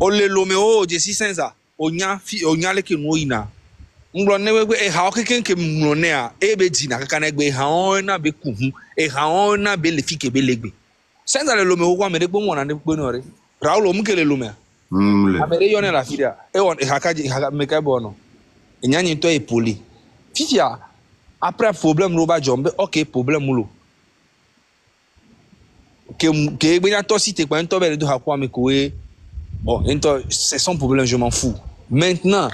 Ole lomeo jesi senza. Onya leke no ina. Nglo ne we e ha okeken ke mlo ne a e be jina kaka na gbe ha on na be kuhu e ha on na be le fike be legbe. Senza le lomeo kwa me de gbo mo na ne gbo no re. Raul o mukele lomea. Amere yone la fidia. E on e haka me ka bo no. Enyanyi to e poli. Fifia après problème no ba jombe OK problème mulo. Que bien toi si t'es pas un tobe de hakwa me koe. Bon, c'est son problème, je m'en fous. Maintenant,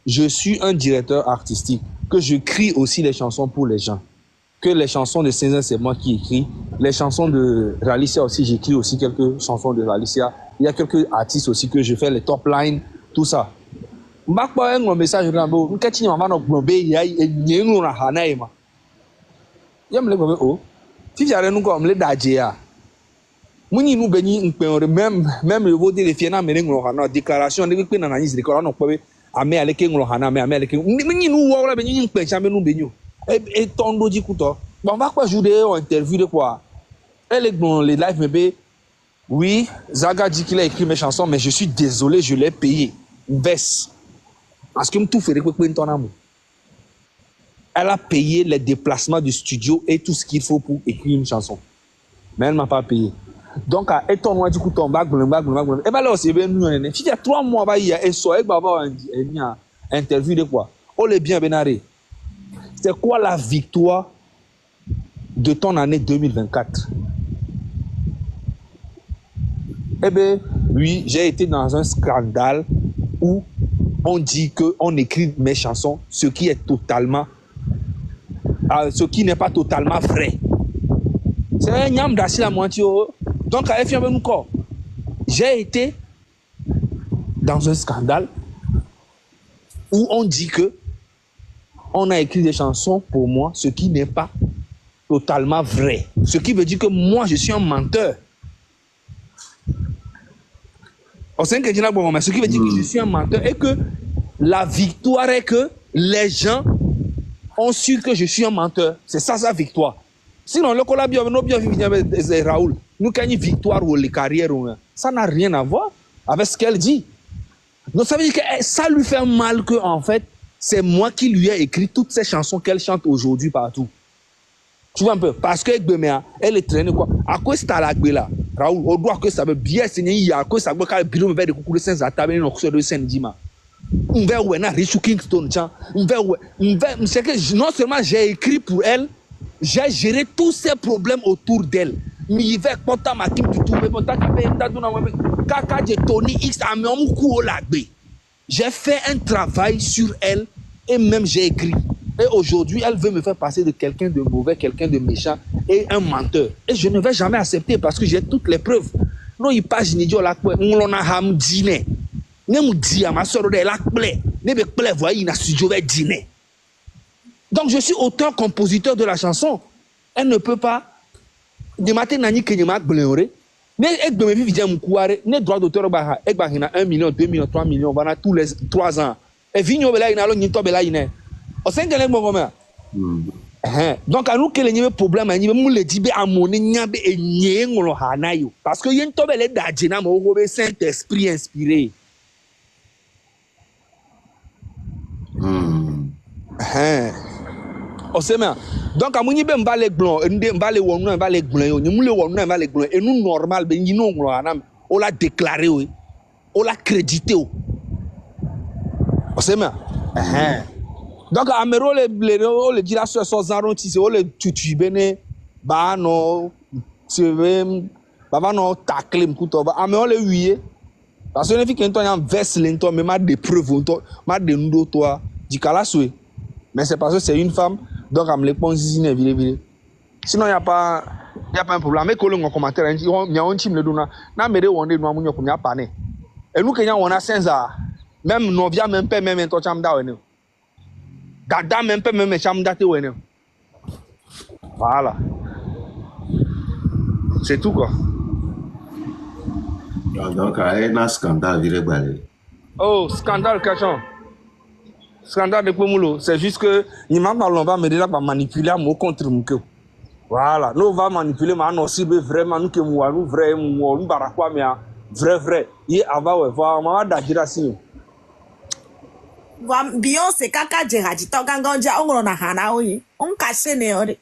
je suis un directeur artistique, que je crie aussi les chansons pour les gens. Que les chansons de Saint-Jean, c'est moi qui écris. Les chansons de Ralicia aussi, j'écris aussi quelques chansons de Ralicia. Il y a quelques artistes aussi que je fais les top lines, tout ça. Un message Muni nous béni même le vote de fiena merengo hana déclaration de pe na nanyis record na pobe ame aleke nglo hana ame aleke muni nous wa la béni pe chambe nous béni et tondo di kuto bon va quoi jouer en interview de quoi elle est bon les live me bé oui Zaga dit qu'il a écrit mes chansons mais je suis désolé je l'ai payé baisse parce que me tout fait pe ton amour elle a payé les déplacements du studio et tout ce qu'il faut pour écrire une chanson mais elle m'a pas payé. Donc, à étonnement du coup, ton bac, et bien là aussi, il y a 3 mois, il y a une interview de quoi? Oh, les bien, Benaré. C'est quoi la victoire de ton année 2024? Eh bien, oui, j'ai été dans un scandale où on dit qu'on écrit mes chansons, ce qui est totalement, ce qui n'est pas totalement vrai. C'est un nyam d'assis la moitié. Donc, à j'ai été dans un scandale où on dit que on a écrit des chansons pour moi, ce qui n'est pas totalement vrai. Ce qui veut dire que moi, je suis un menteur. Ce qui veut dire que je suis un menteur et que la victoire est que les gens ont su que je suis un menteur. C'est ça, sa victoire. Sinon, le collabio, Raoul, nous gagnons victoire ou les carrières, ça n'a rien à voir avec ce qu'elle dit. Donc ça veut dire que ça lui fait mal que, en fait, c'est moi qui lui ai écrit toutes ces chansons qu'elle chante aujourd'hui partout. Tu vois un peu? Parce que elle est traînée quoi. À quoi c'est à la là? Raoul, au droit que ça veut bien signer, à quoi ça veut quand le bureau me fait des coups de sens à table, non, de Saint-Dima. On va où Richard Kingston, c'est que non seulement j'ai écrit pour elle, j'ai géré tous ces problèmes autour d'elle. J'ai fait un travail sur elle et même j'ai écrit. Et aujourd'hui, elle veut me faire passer de quelqu'un de mauvais, quelqu'un de méchant et un menteur. Et je ne vais jamais accepter parce que j'ai toutes les preuves. Non, il passe ni la quoi. On a ham dîner. Ne me dit à ma soeur de la plaie. Ne me plaît, voyez, il a studio vais dîner. Donc je suis auteur-compositeur de la chanson. Elle ne peut pas. De matin, Nani Kenyama Gbléré. Ne ek de me vivre mon couare. Ne droit d'auteur bah ek bah ina 1 million, 2 millions, 3 millions. Voilà tous les 3 ans. Et vigno bela ina lo nyito bela ina. O sengele mo goma. Donc à nous que les problème ani mu le dibe amone nyabe enye ngolo hanayo. Parce que yen to bele dajina mo go be Saint-Esprit inspiré. Donc à mon niveau on va les blancs, on va les wonu, on va les blancs, on le wonu, on va les blancs et nous normal ben nous on l'a déclaré on l'a crédité on sait bien donc à mero le dire à ce zaro ti c'est le tutu bene ba no c'est baba no tacle mkuto ba ame on le wié parce que ne fi kento yan verse lento mais ma de preuve ma de ndo toi di kala soué mais c'est parce que c'est une femme. Donc, à me répondre ici, sinon, il n'y a pas un problème. Mais quand on commentaire, il y a un team de Duna. N'a pas de on est nous comme ya pané. Et nous, quand on a 5 ans, même nos vies, même pas, même toi, cham da ou Dada, même pas, même cham da te ou Voilà. C'est tout, quoi. Donc, il y a un scandale, oh, scandale, cachon. Scandale de Pomoulo, c'est juste que il m'a pas me dire pas manipuler à mon contre mon cœur. Voilà, nous on va manipuler maintenant aussi vraiment nous que nous vrai nous barakwa mais vrai y ava ouais va ma da jira si Beyoncé kaka jehaji to gangan ja ongro na hana oyi on kashe ne ore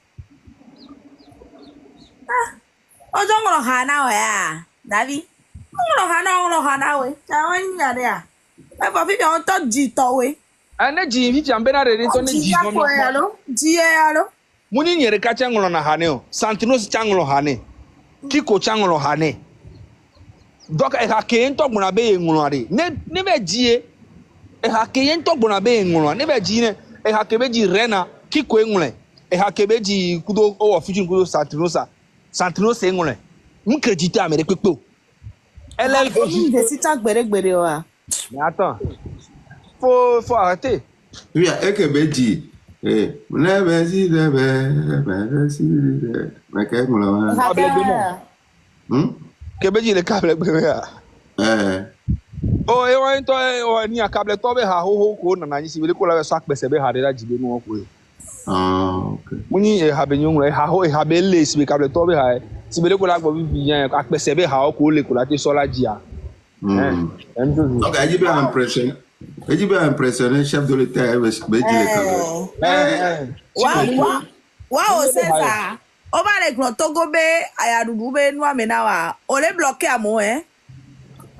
ojo ngro hana we a davi ongro hana we ta wani ya de a e ba fi on to ji to we ane ji vi jambe na re to ne ji ya ko ya lo ji ya lo muni nyere ka changolo na hane o santino si changolo hane kiko changolo hane donc e ha ke ento gbona be yengulo are ne be jie e ha ke ento gbona be yengulo ne be ji ne e ha ke be ji rena kiko engule e ha ke be ji kudo o future kudo santino se engule mu kredite amere pepe elle de sita gbere o a mais attends faut arrêter oui et que be di mais que que be ji le câble gbere ya oh e wa into o ni akable to be ha ho ko na nyi sibele ko la so akpese be ha de la jibe nu ko okay muni e ha be nyun ha ho e ha be le sibe kable to be ha sibele ko la gbo bi yan akpese be ha ko le ko la ti so la jia donc il va impressionner chef de l'État be wow César o ba le gbon Togo be ayadudu be nu amena wa o le bloquer amo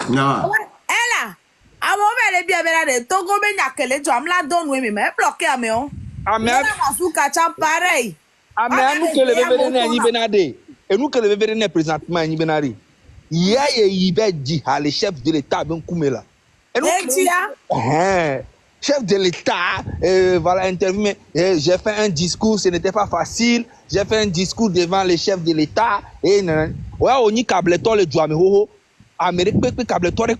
non ela amo be le bi abera de Togo be nyakele jo amla don we me bloquer ame o amen masuka cha pareil amen nu kele be be na nyi benade enu kele be be na présentement nyi benari ya ye yibe di ha le chef de l'État ben kumela enu chef de l'État, voilà, interview, j'ai fait un discours, ce n'était pas facile, j'ai fait un discours devant les chefs de l'État, et ouais, on y câble-toi le joueur, mais ho, Amérique, câble-toi, le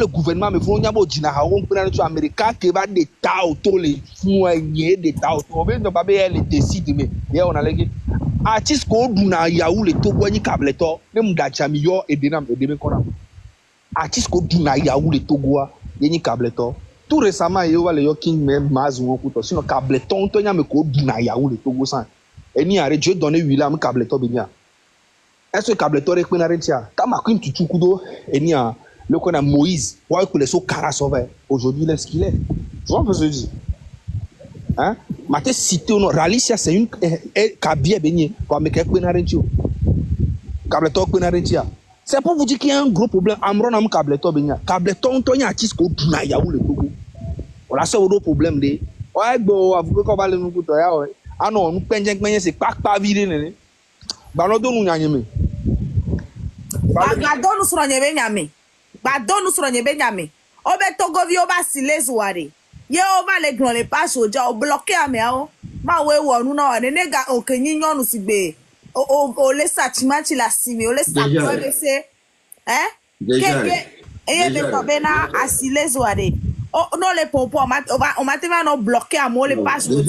gouvernement, mais faut n'y avoir d'ina, on peut aller sur Amérique, qui va d'État autour, les foyers d'État autour, mais non, pas bien, les décide, mais, on a les artistes qu'on a yaou, les Togo, ni câble-toi, même d'Achamio, et des noms, et des qu'on a. Artistes qu'on a yaou, les Togo, yeni kableto tout récemment il y a le king même mazu okuto sinon kableton to nya me ko duna ya ou le Togo san eni are Dieu donner 8 lam kableto benya est-ce que kableto re pena rentia kama kwim tutu kudo eni a le kona Moïse wa ko le so kara sauver aujourd'hui il est ce qu'il est tu vois ce que je dis hein mate cité no Ralicia c'est une kabia benye ko me ke pena rentio kableto pena rentia. C'est pour vous dire qu'il y a un gros problème. Amron am Cableton benya. Cableton to nya artiste ko duna ya ou le Togo. Voilà c'est un gros problème de. Ouais bo avuko ko ba le nu kuto ya o. Ano nu penjen c'est pa vire nene. Ba no do nu nya nyeme. Ba do nu suro nyebe nyame. Ba do nu suro nyebe nyame. Obe Togo vi oba silezu ware. Ye over le gron le pass oja o bloquer ame o. Ma we wo nu na ne nega okenyi nyonu sigbe. O le sachimati la simi o le sakwe se keke eye be to be na asilezo ade o no le popo o mate va no bloquer amo le passe o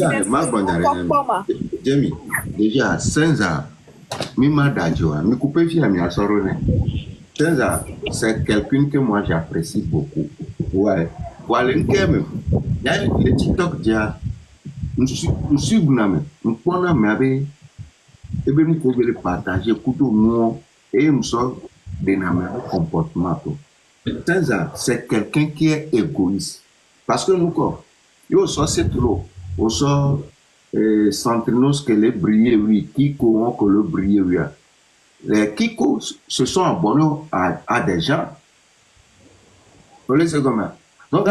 Jamie déjà Senza mi madajo mi couper fi mi asoro ne Senza c'est quelqu'un que moi j'apprécie beaucoup ouais voilà même il y a le TikTok dia nous buname nous pona me avec et bien nous pouvons partager couteau nous et nous sommes des comportement. C'est quelqu'un qui est égoïste parce que nous quoi yo so c'est trop on so centrinos que les briller oui Kiko que le briller oui les Kiko se sont abonnés à des gens on les sait comment donc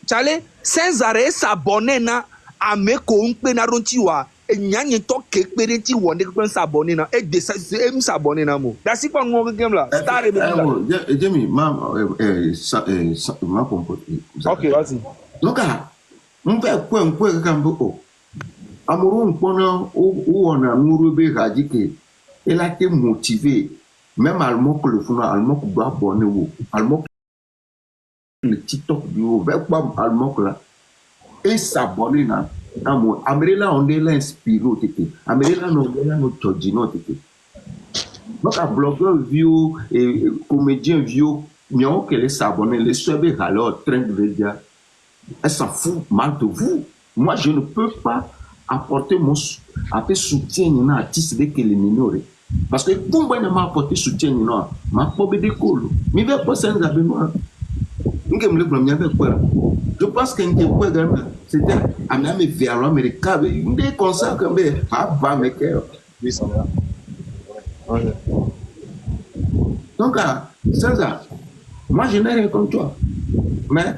Charlie sans arrêt s'abonner na à me ko unpe na rontiwa nyanye to kekpere ti wonde ko s'abonner na e de s'abonner na mo da si pa ngo game la star be la Jimmy ma compote OK vas-y donc on peut quoi kambo amuru mpona o na muru be gaji ke elle a été motivée même allemand que le fond allemand ko ba abonner wo allemand le TikTok du avec pas allemand là et s'abonner na amo amerela on est inspiré tete amerela no no tojino tete donc un blogueur vieux et comédien vieux mieux que les s'abonner les suivre alors train de dire elle s'en fout mal de vous moi je ne peux pas apporter mon soutien à artiste de qu'il minore. Parce que pour moi, m'a apporté soutien non, m'a pas bédé colo. Mais bien pas ça nous avait moi. Nous comme le premier avec quoi. Je pense que c'était un ami vers l'Amérique. Des conseils comme pas mais que. Oui, ça va. Donc ça, moi je n'ai rien contre toi. Mais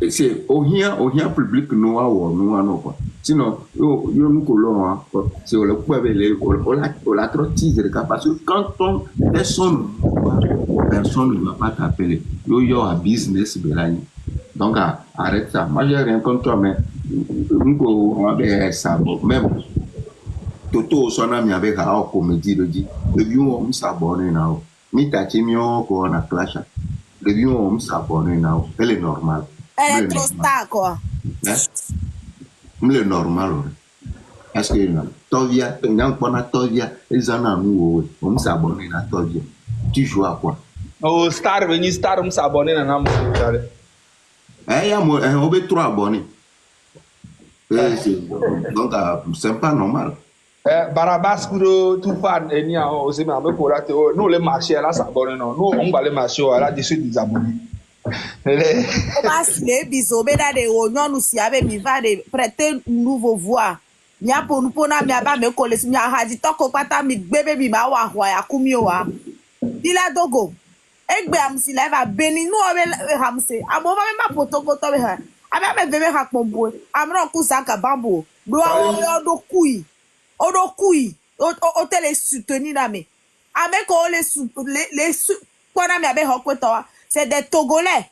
c'est au rien public nous quoi. Sinon yo nous colons c'est le peuple la trop teaser parce que quand personne ne va pas t'appeler yo a business belani. Donc arrête ça. Moi j'ai rien contre toi mais nous on va ça même Toto son ami avec la comédie le dit le vieux on s'abonne là. Mi tachimio ko na clash. Le vieux on s'abonne là. Elle est normale. Elle est trop star quoi. Le normal. Est-ce que Tovia, Tovia, ils en ont nous, on s'abonne à Tovia. Tu joues à quoi? Oh, star, venir star, on s'abonne à Nam. Eh, on veut 3 abonnés. Donc, c'est pas normal. Barabas, tout fan, et nia, aussi, mais avec pour nous, les marchés, là, s'abonner, non. Nous, on va les marchés, là, dessus des abonnés. Parce que biso beda de onyon nous si ave mi va de prêter nouveau voix. Nya pour nous pona mi aba me kole si nya haji toko pata mi bebe mi ba wa hwa ya kumio wa. Dila dogo. Egbe am si live a beni no ave hamse. Abo va me ma potoko to be ha. Aba me bebe ha pombo. Amro kusaka bambo. Do odo kui. Odo kui. O tele soutenir na me. Ame ko les pona mi abe hokweto wa. C'est des Togolais.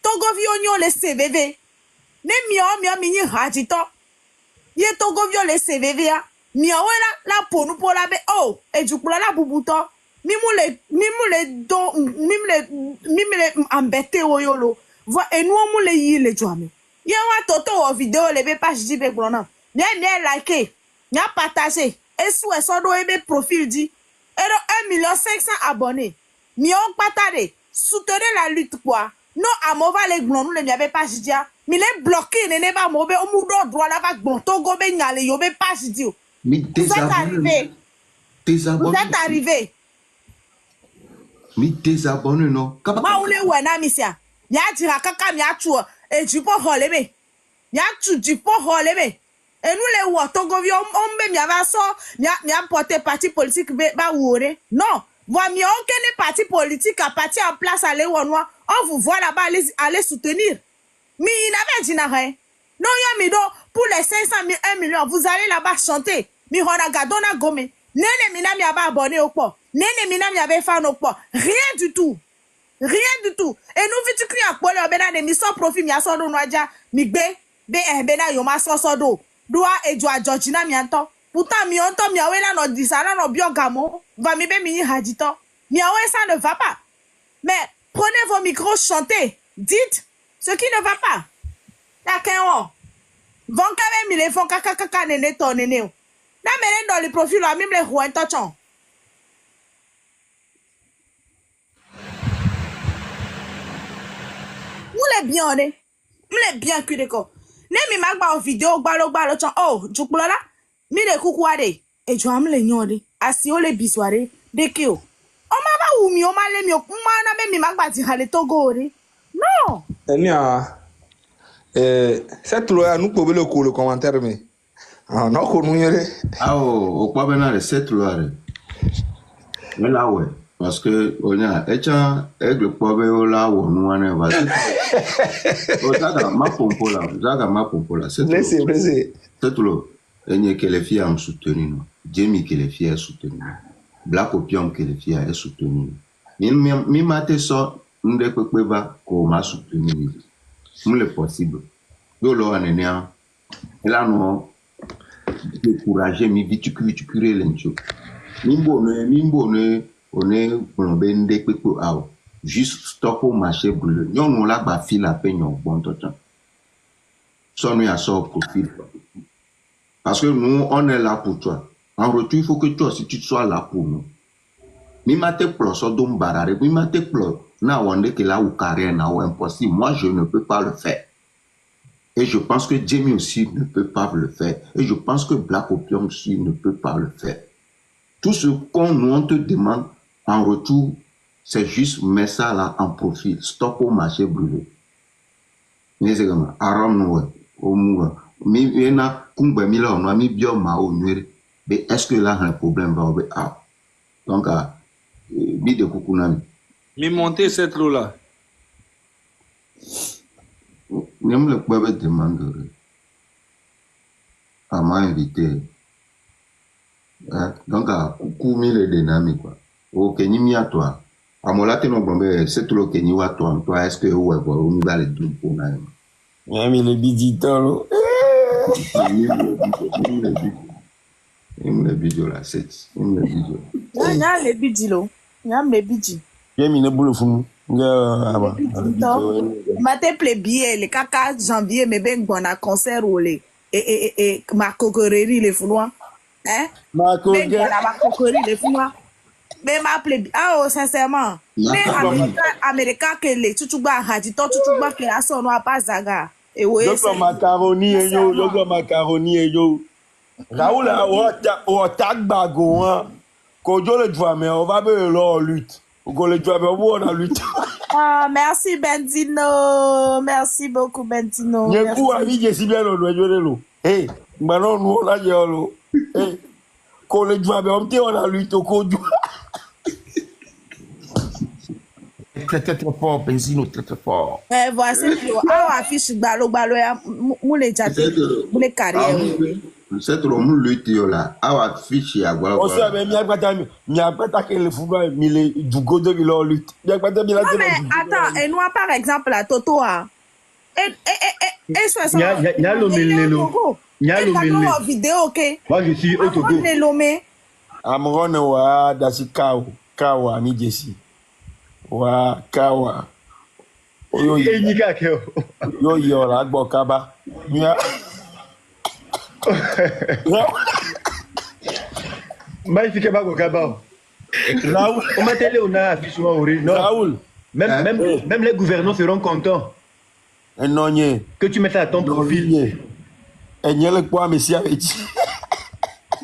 Togovio les CVV. Ne mio mini hajito. Ye Togovio les CVV a. Mio la pour nous pour la be. Oh, et du coup la bubuto. Mimule embêté oyolo. Et nous on le yi le joame. Ye wa toto o vidéo le be page di be glona. Bien liker. Bien partager. Et sous et son do ebe profil dit. Et 1,500,000 abonnés. Mio patade. Soutenez la lutte quoi. Non, à mova les glons, nous ne avait pas dit. Mais les bloqués, ne pas mauvais, au moudon droit là, va glon, togo ben yale, yo be pas dit. Vous êtes arrivé. Vous êtes arrivé. Mais désabonné non. Ma ou le wena misia. Ya dira kaka mi atu e jipo holebe. Ya tu jipo holebe. Et nous les wa togo vi ombe mi ava so, mi porter parti politique ba wore. Non. Voici aucun parti politique à partir en place à l'Ewanwa. On vous voit là-bas aller soutenir. Mais il n'avait dit rien. Non, yamido, pour les 500 000, 1 million, vous allez là-bas chanter. Mi hona gadona gome. Nene minami aba abonné au port. Nene minami abe fan au port. Rien du tout. Rien du tout. Et nous vite crier à Polo, bena de mi sans profit, mi asodo noaja, mi be bena yoma sosodo. Doa et doa Georgina mi anto. Pourtant, mi onto mi awela no disana no biogamo. Va mi be mi hadito. Mi awe ça ne va pas. Mais prenez vos micros, chantez. Dites ce qui ne va pas. D'accord. Von kave mi le fon kaka nene to nene. Na menen dans le profil là même les rouen tochon. Nous les bien on est. Nous les bien que de ko. Ne mi magba en vidéo gbalo chon. Oh, jukula la. Mi de kukuade. E jo am le nyode. Asi o le bisware de ki o. O ma ba wu mi o ma le mi o kuma na me mi magba ti hale Togo re. Non. Enia cette loi nous pouvons le commentaire mais ah non ko nous yere. Ah o kwa bena le cette loi. Mais là ouais parce que on a echa aigle pobe o la wo nu ane va. O zaga ma pompola. Laissez. Cette loi enye que les filles ont soutenu. Jamie que les filles ont soutenu. Black Opium que les filles ont soutenu. Mi mate so nde kweba ko ma soutenu. Le possible. Yo lo anenia. Ela no décourager mi viticule lencho. Mimbo ne one plombe pepo aw. Juste stop au marché brûlé. Nyon la ba fil a peignon bon temps. Son nous a sort profil. Parce que nous on est là pour toi. En retour il faut que toi aussi tu sois là pour nous. Mi mate plo so dom barare, mi mate plo na wande que là ou carrière na ou impossible. Moi je ne peux pas le faire. Et je pense que Jamie aussi ne peut pas le faire. Et je pense que Black Opium aussi ne peut pas le faire. Tout ce on te demande en retour, c'est juste mettre ça là en profil. Stop au marché brûlé. Mais c'est comme Aram Noé, au Moua. Mais il y a Kumba Mila, on a mis bien Mao Nuere. Mais est-ce que là, un problème va avoir? Ah. Donc, bide de Kukunami. Mais monter cette eau-là. Même le peuple demande à m'inviter. Donc, coucou, mille dynamiques, quoi. Au Kenya, mi à toi. À mon latin, on peut c'est tout le Kenya à toi. Toi, est-ce que ouais, on va les deux pour naïm? Mais le biditolo. Il me bidjo là, c'est. Il me bidjo. Il y a les bidjilo. Il y a les bidji. J'ai mis le boulot fou. Maté plébie, les caca janvier, mais ben bon à concert ou les. Et ma coquerie, les founois. Hein? Ma coquerie, les founois. Mais ma plébie. Ah, oh, sincèrement. Mais Américain, que les tutuba, hadito, tutuba, que la son n'a pas zaga. Et oui, c'est. Macaroni et yo, yo, macaroni et yo. Raoul, on tag bago, hein. Quand je le vois, mais on va bien leur lutte. Quand le vois, mais on a lutte. Ah, merci Benzino. Merci beaucoup, Benzino. Il y a un coup à vie, c'est bien le doigt. Hey, maintenant, nous, on a dit, hey, quand le vois, mais on a lutte au code. Très, très, très fort, Benzino, très, très fort. Voici, ah, affiche, balo, moule jate, moule carrière. C'est trop mou lutte là. Ah, affiche, à voilà. On sait, mais il y a pas que le football, mais il est du godo de leur lutte. Non, mais attends, et nous, par exemple, la Toto, et il y a l'Omelelo. Il y a l'Omelelo. Vidéo, ok. Moi, je suis au Togo. Amron, wa, dasi kawa, mi jesi. Wa, kawa. Yo, yo, la bokaba. Magnifique Bagokaba. Raoul, on m'a télé, on a affiché au non. Raoul, même les gouvernants seront contents que tu mettes ça à ton profil.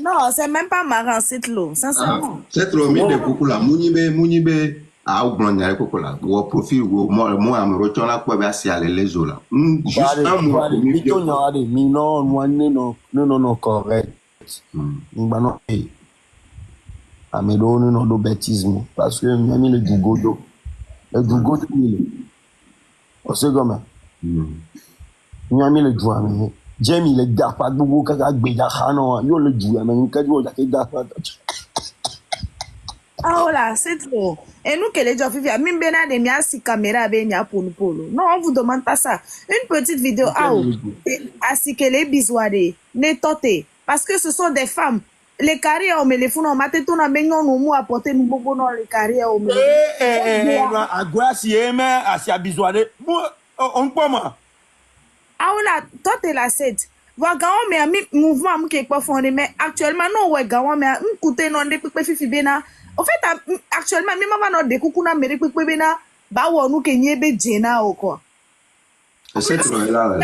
Non, c'est même pas marrant, c'est l'eau, sincèrement. C'est trop mis de coucou là. Mounibe, ah, ou blondier coucou là. Ou profil, ou moi, à me retourner là, quoi, bien, c'est aller les eaux là. Juste un mois. Non, correct. Non, Amélo, non, de bêtisme. Parce que nous avons mis le Dougodo. Le Dougodo, on sait comment. Nous avons mis le Dougodo. Jamie, le gars, pas de beaucoup, quand il y a des gens, il y a le Dougodo, mais il y a des gens. Ah, voilà, c'est trop. Et nous, que les gens vivent, même bien, des miens, si caméra, ben, y a pour nous. Non, on vous demande pas ça. Une petite vidéo, ah, ainsi que les bisouades, les totés. Parce que ce sont des femmes. Les carrières, on met les fonds, on m'a dit, on a mis nos mots à porter, nous, beaucoup, dans les carrières, on met. À quoi, si, mais, à si, à bisouade, on peut, moi. Ah, voilà, toi, t'es la 7. Voilà, mais un mouvement, qui est pas fondé, mais actuellement, non, ouais, gawa, mais un côté, non, des piques, fifi, bena. En fait, actuellement, même maman, des coucou, n'a, mais des piques, bena, bah, ou, nous, qui n'y est pas djena, ou quoi. C'est trop là,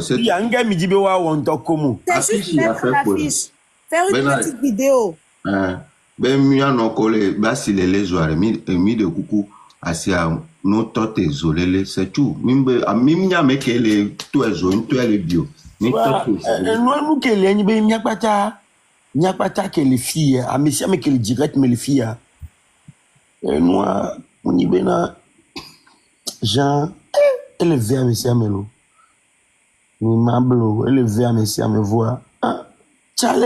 c'est il y a un gars qui dit on t'a comment c'est juste mettre l'affiche, faire une petite vidéo. Ben mieux non collé, bah si les joueurs mis de coucou assis à nos totes isolés, c'est tout. Même a mec les tout est jaune, tout est le bio. Nous que les n'y a pas ta que les filles, à monsieur mais que les direct mais les filles. Et nous on y bena Jean élevé à monsieur Amelo. Ni mablo élevé à monsieur me voir. Ah, Charlie.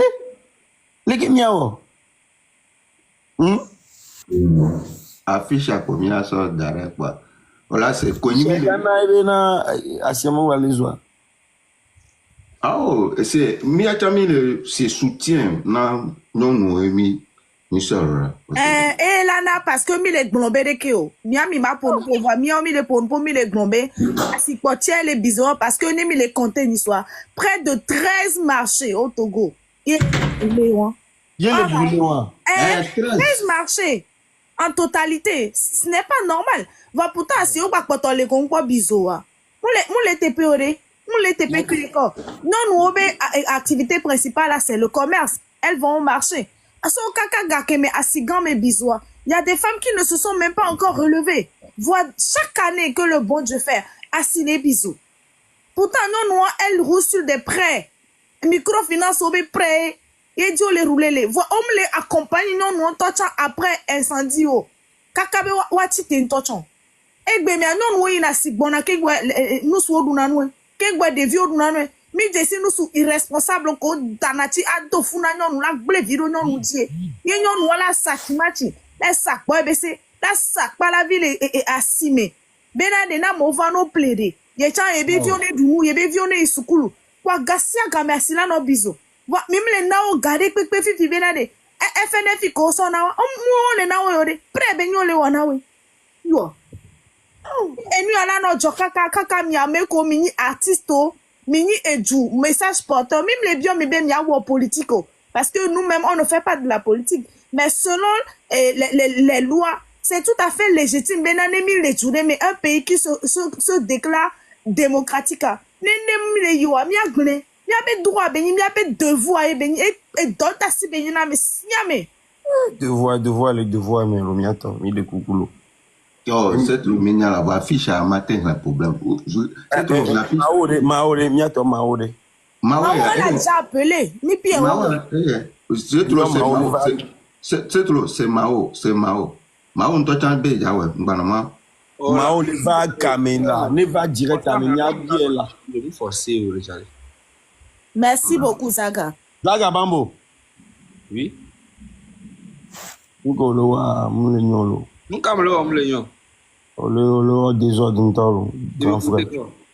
Les qui miao. Affiche à combien ça d'arrêt quoi. Voilà, c'est connu. C'est jamais na asiamo walizwa. Ah oh, c'est miatami le c'est soutien non Noémie. Et là, parce que mi les glombe de keo. Mi ma pour voir mi les pour mi les glombe. Si potier les bisons parce que ni mi les compter ni soit près de 13 marchés au Togo. Il y a 13 marchés en totalité. Ce n'est pas normal. Va pourtant si on va pas les concours bisous. Moule TP ore. Moule TP Kuliko. Non, nous, activité principale, là, c'est le commerce. Elles vont au marché. Aso kaka gakeme asigan me bisois. Il y a des femmes qui ne se sont même pas encore relevées. Voient chaque année que le bon Dieu fait. Assine bisous. Pourtant, non, elles roulent sur des prêts. Microfinance au prêt. Et Dieu les roule les. Voit, on les accompagne, non, après incendie. Kakabe wati te tochon. Egbe me non wo ina sigbona kegwe nous so duna no. Kegwe de vieux duna no. Mi desi nous sou irresponsable ko danati ado funa nyonu la gble viro nyonu die. Ye nyonu wala sakimachi. La sak boy bese. La sak pa la ville et asime. Bena de na mo va no plede. Ye chan ebe vione du ye be vione isukulu. Kwa gasia game asila no bizo. Wa mimle na o gade pepe fifi bena de. FNF ko so na wa. Mo le na wo yode. Pre be nyole wana we. Yo. Enu ala no joka kaka mi ameko mini artisto. Mini edu, message porteur, même les biens, mais bien, il y a un politico. Parce que nous-mêmes, on ne fait pas de la politique. Mais selon les lois, c'est tout à fait légitime. Mais un pays qui se déclare démocratique. Il y a droit, il y a devoir, et d'autres si bien, mais devoir, les devoirs, mais le mien, il est coucou. Oh, c'est le mignon là, affiche à matin le problème. Maore, miato Maore. Maore, on a déjà appelé. Ni pire. C'est Mao. Mao, on doit t'enlever, ouais, banama. Mao ne va Kamena, ne va direct à Menia là. Merci beaucoup, Zaga. Zaga Bambo. Oui. Ngolo Moulignolo. Nous sommes là, le désordre grand frère.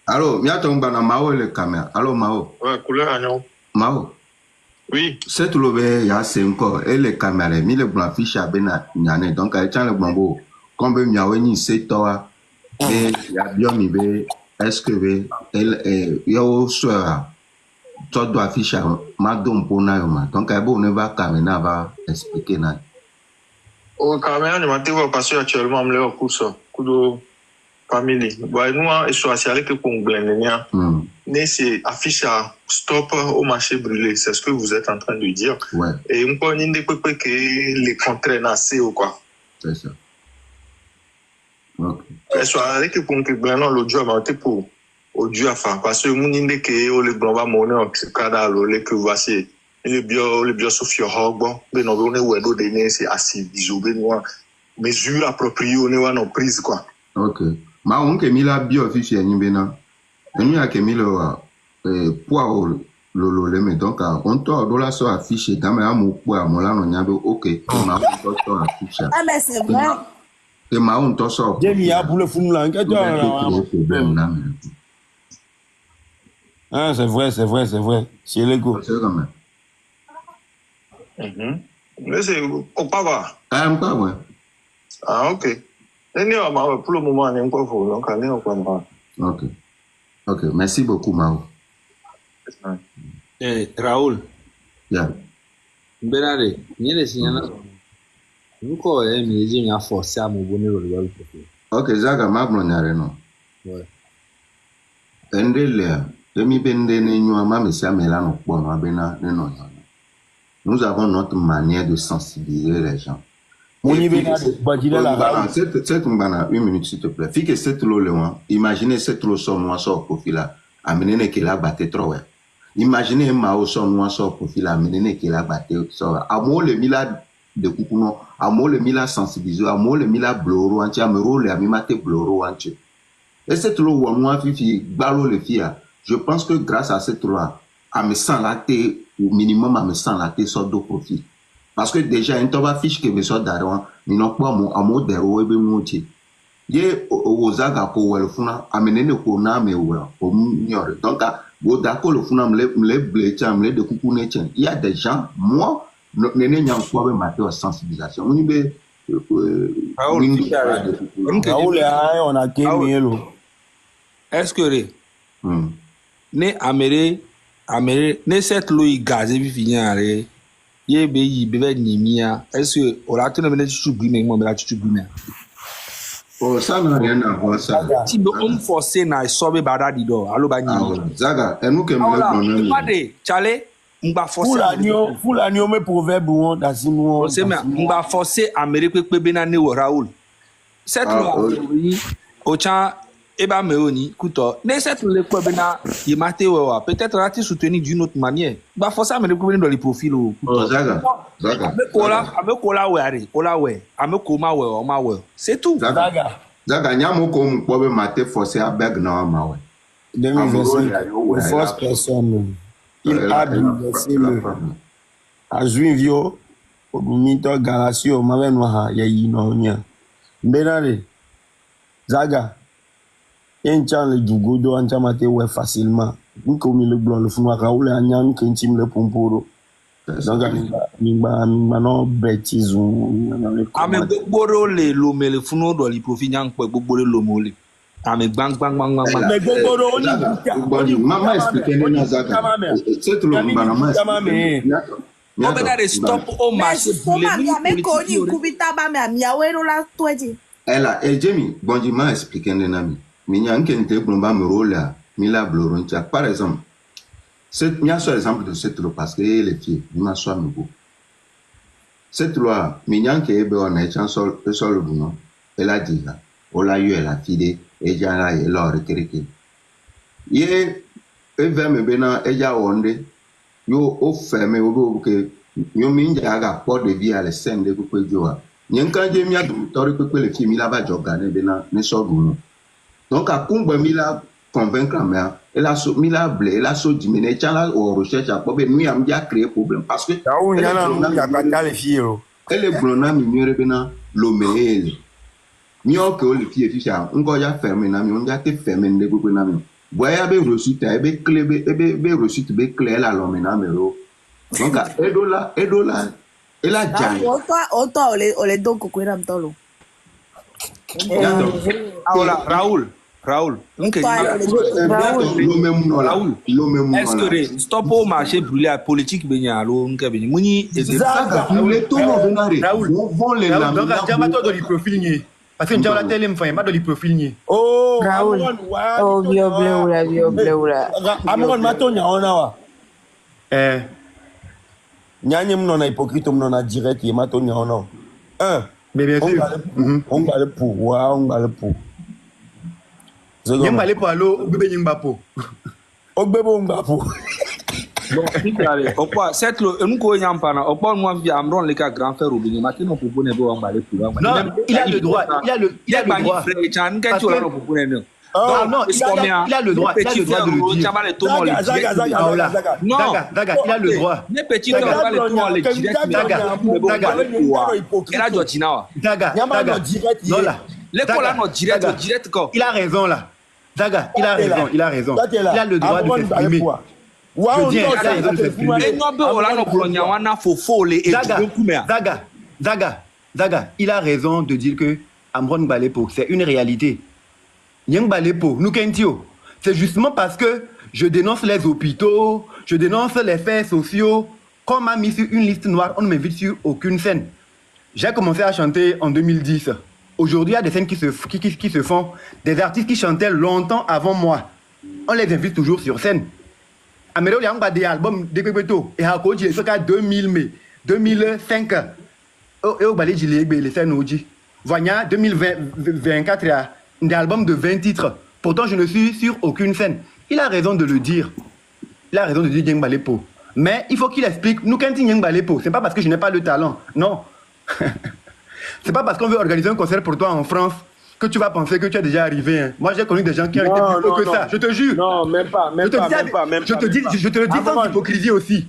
Allô, miato mbana Mao le caméra. Allô Mao. Ouais, couleur agnon. Mao. Oui. C'est le bé ya c'est encore et les caméras mi le blanc fiche à bena nyane donc elle tient le bambo comme miawe ni c'est toi et ya bien mi bé est-ce que bé elle yo soeur toi dois afficher ma dom pour na ma donc elle ne va caméra va expliquer na. Au caméra ne m'attire pas parce que actuellement me le course kudo famille. Ouais nous et soit c'est avec pour blender mais c'est affiche à stop au marché brûlé, c'est ce que vous êtes en train de dire. Ouais. Et on peut dire que les contraintes assez ou quoi. C'est ça. OK. Et soit avec pour que blender le job pour au dieu à faire parce que mon inde que les blancs va monter en cadre le que voici le bio Sophia Hogbo ben on est où est donné c'est assez bisou ben mesure appropriée on est en prise quoi. OK. Ma on que mi la bio officiel ni bena. Nous a que mi le poids le mais donc on tord do la so affiché dans ma mo poids mo la no nya be OK ma on to affiché. Ah mais c'est vrai. Et ma on to so. Demi a pour le fou là que ah c'est vrai c'est l'ego. C'est comme Mais c'est au pas pas ouais. Ah OK. Et nous pour le moment on est pas faux donc allez on comprend. OK, merci beaucoup Mao. Raoul. Yeah. Benare, ni le signala. Nuko mi je mi forcer à mon bonheur le. OK, Zaga ma blonyare no. Ouais. Endele, demi bende ne nyua ma me siamela no po no abena ne no. Nous avons notre manière de sensibiliser les gens. Mon niveau la cette mbana 1 minute s'il te plaît. Fille que cette lo le imaginez cette lo son moi sur profil là. Amener que la battre trop. Imaginez Mao son moi sur profil là, amener que la battre so. Amo le mila de kukuno, amo le mila sensibiliser, amo le mila bloro anti amero le amimate bloro anti. Et cette lo wo moi fifi balo le fia. Je pense que grâce à cette loi, à me sans latter au minimum à me sans latter sur deux profils. Parce que déjà, un toba fiche que me soit d'arrêt, mais non pas mon amour d'héros et bémouti. Yé aux aga pour le funa, amener le kona me ou au mignon. Donc, d'accord, le funa me blé, me de coucou netien. Il y a des gens, moi, n'est n'y a pas de matière de sensibilisation. On y est. On a qu'un est-ce que ne amere ne cette loi gazé finir ye be yi be nimia est-ce que on a tenu de chuchu gumi mo me la chuchu gumi Oh, ça n'a rien à voir, ça. Si on force na sobe bada dido, alo ba Ah, nyi. ouais. Zaga, et nous qui me Voilà, le pas de chale, on va forcer. Fulani o me proverbe won da sinu On sait mais on va forcer Amérique pe bena ne Raoul. Cette loi oui, au chan e ba me oni kuto. Ne cette le pe bena y maté wa peut-être là tu soutenir d'une autre manière. Va forcer Amérique pe dans les profils. Oh, Zaga. Ame kola we are, kola we. Ame koma we o ma we. C'est tout. Zaga, nyamo comme pobe maté forcé à beg na ma ouais. 2025, first person. Il a versé le Azuivio, Obumito, Galasio, Mavenwaha, Yayinonia. Benare, Zaga, Enchan le Dugodo, Anchamate, ouais, facilement. Nous, comme le blanc, le fou, Raoul, Agnan, Kentim, le Pomporo. Donc, non, bêtise. Ame gbogbo le lome le funo do li profi nyang pe gbogbo le lome le. Ame bang. Mais gbogbo oni Maman expliquer na Zaga. C'est le maman. On peut dire stop au marché brûlé. Jamie, bon, m'a expliqué na mi. Minyan kente blomba me rôle Mila Blorontia. Par exemple, il y a un exemple de cette loi parce que les filles, il m'a soit nouveau. Cette loi, Minyan qui est bon, le boulot, elle a dit là, on l'a eu, elle a filé, et j'ai là, elle a retiré. Yé, elle va me bénin, elle a ondé, yo, au fermé, au que, yo minja a pas de vie à la scène de couper joa. Nyen quand j'ai mis à douter que les filles, il a pas jogane, bénin, ne sort boulot. Donc, à Kumba, Mila, convaincre la mère, elle a mis la blé, elle a sauté, mais elle a aux recherches à Bobé, nous avons déjà créé problème parce que. Elle est blonde, mais l'homme mieux que les filles fichées, on va fermer, on va te fermer, on va te voyez, be reçu, be clé, be reçu, be clé, la l'homme, donc, Edola, elle a déjà. Autant, on les donne coucou, on t'en Raoul, Raoul, est-ce que stop au marché brûlé à politique benyalo nkabini muni les tournois Raoul vont les donc jama to do li profil parce que njala tele mfanya ba do li profil oh Raoul oh bio amon matonya ona wa nyanye mnona hypocrite mnona direct et matonya ona mais bien sûr on va le pour Nyemba le po alo bebe nyemba po. Ogbebo mbapo. Bon, pourquoi cette le nous ko nyampa na pourquoi moi via amron le cas grand frère obini maki no popo ne bo ngba le pour. Non, il a le droit, il a le droit. Non, il a le droit de le dire. Non, Daga, il a le droit. Ne petit dans le tour les direct direct quoi. Il a raison là. Zaga, il a raison. Il a le droit de s'exprimer. Je dis, il a raison de s'exprimer. Zaga, il a raison de dire que Amron Gbalepo, c'est une réalité. Nyang Gbalepo, nous kentio. C'est justement parce que je dénonce les hôpitaux, je dénonce les faits sociaux. Quand on m'a mis sur une liste noire, on ne m'invite sur aucune scène. J'ai commencé à chanter en 2010. Aujourd'hui, il y a des scènes qui se font. Des artistes qui chantaient longtemps avant moi. On les invite toujours sur scène. Améro, il y a des albums de Pepeto. Et à côté, il y a 2005. Et au balai, il y a les scènes aujourd'hui. Voilà, 2024, il y a des albums de 20 titres. Pourtant, je ne suis sur aucune scène. Il a raison de le dire. Il a raison de dire Nyang Gbalepo. Mais il faut qu'il explique. Nous, quand il dit Nyang Gbalepo, ce n'est pas parce que je n'ai pas le talent. Non. C'est pas parce qu'on veut organiser un concert pour toi en France que tu vas penser que tu es déjà arrivé. Hein. Moi, j'ai connu des gens qui ont été plus haut que ça. Je te jure. Non, même pas. Je te le dis sans hypocrisie aussi.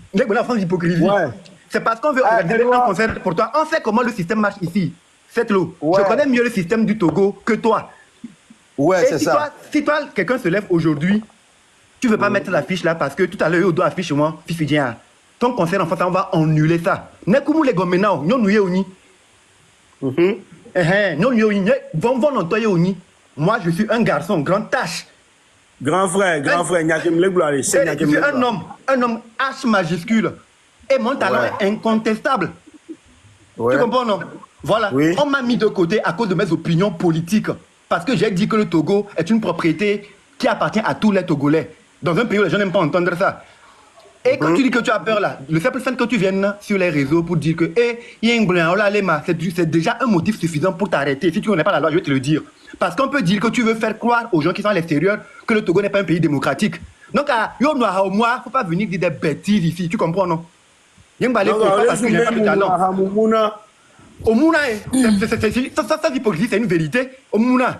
Sans hypocrisie. Ouais. C'est parce qu'on veut organiser un concert pour toi. On sait comment le système marche ici. Faites-le. Ouais. Je connais mieux le système du Togo que toi. Ouais, c'est ça. Si toi, quelqu'un se lève aujourd'hui, tu ne veux pas mettre l'affiche là parce que tout à l'heure, il doit afficher moi. Fifidien. Ton concert en France, on va annuler ça. Nekoumou les gomena, nous nous yéoni. Moi, je suis un garçon, grande tâche. Grand frère, je suis un homme H majuscule. Et mon talent est incontestable. Ouais. Tu comprends, non? Voilà. Oui. On m'a mis de côté à cause de mes opinions politiques. Parce que j'ai dit que le Togo est une propriété qui appartient à tous les Togolais. Dans un pays où les gens n'aiment pas entendre ça. Et quand tu dis que tu as peur là, le simple fait que tu viennes sur les réseaux pour dire que c'est déjà un motif suffisant pour t'arrêter. Si tu ne connais pas la loi, je vais te le dire. Parce qu'on peut dire que tu veux faire croire aux gens qui sont à l'extérieur que le Togo n'est pas un pays démocratique. Donc, il ne faut pas venir dire des bêtises ici. Tu comprends, non? Il y a pas parce que je n'ai pas de talent. Omuna, ça l'hypocrisie, c'est une vérité. Omuna.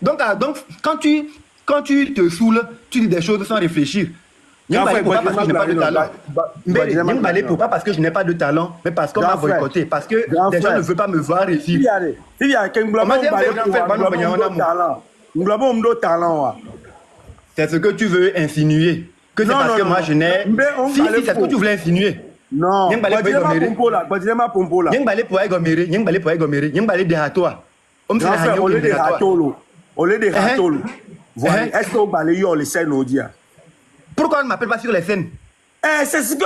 Donc, quand tu te saoules, tu dis des choses sans réfléchir. Il pas parce que je n'ai pas de talent. Mais pas parce que je n'ai pas de talent, mais parce qu'on m'a boycotté. Parce que des gens ne veulent pas me voir ici. C'est ce que tu veux insinuer. Que c'est parce que moi je n'ai. Si c'est ce que tu voulais insinuer. Non, est-ce que vous balayez les scènes au dia? Pourquoi on ne m'appelle pas sur les scènes? C'est ce que.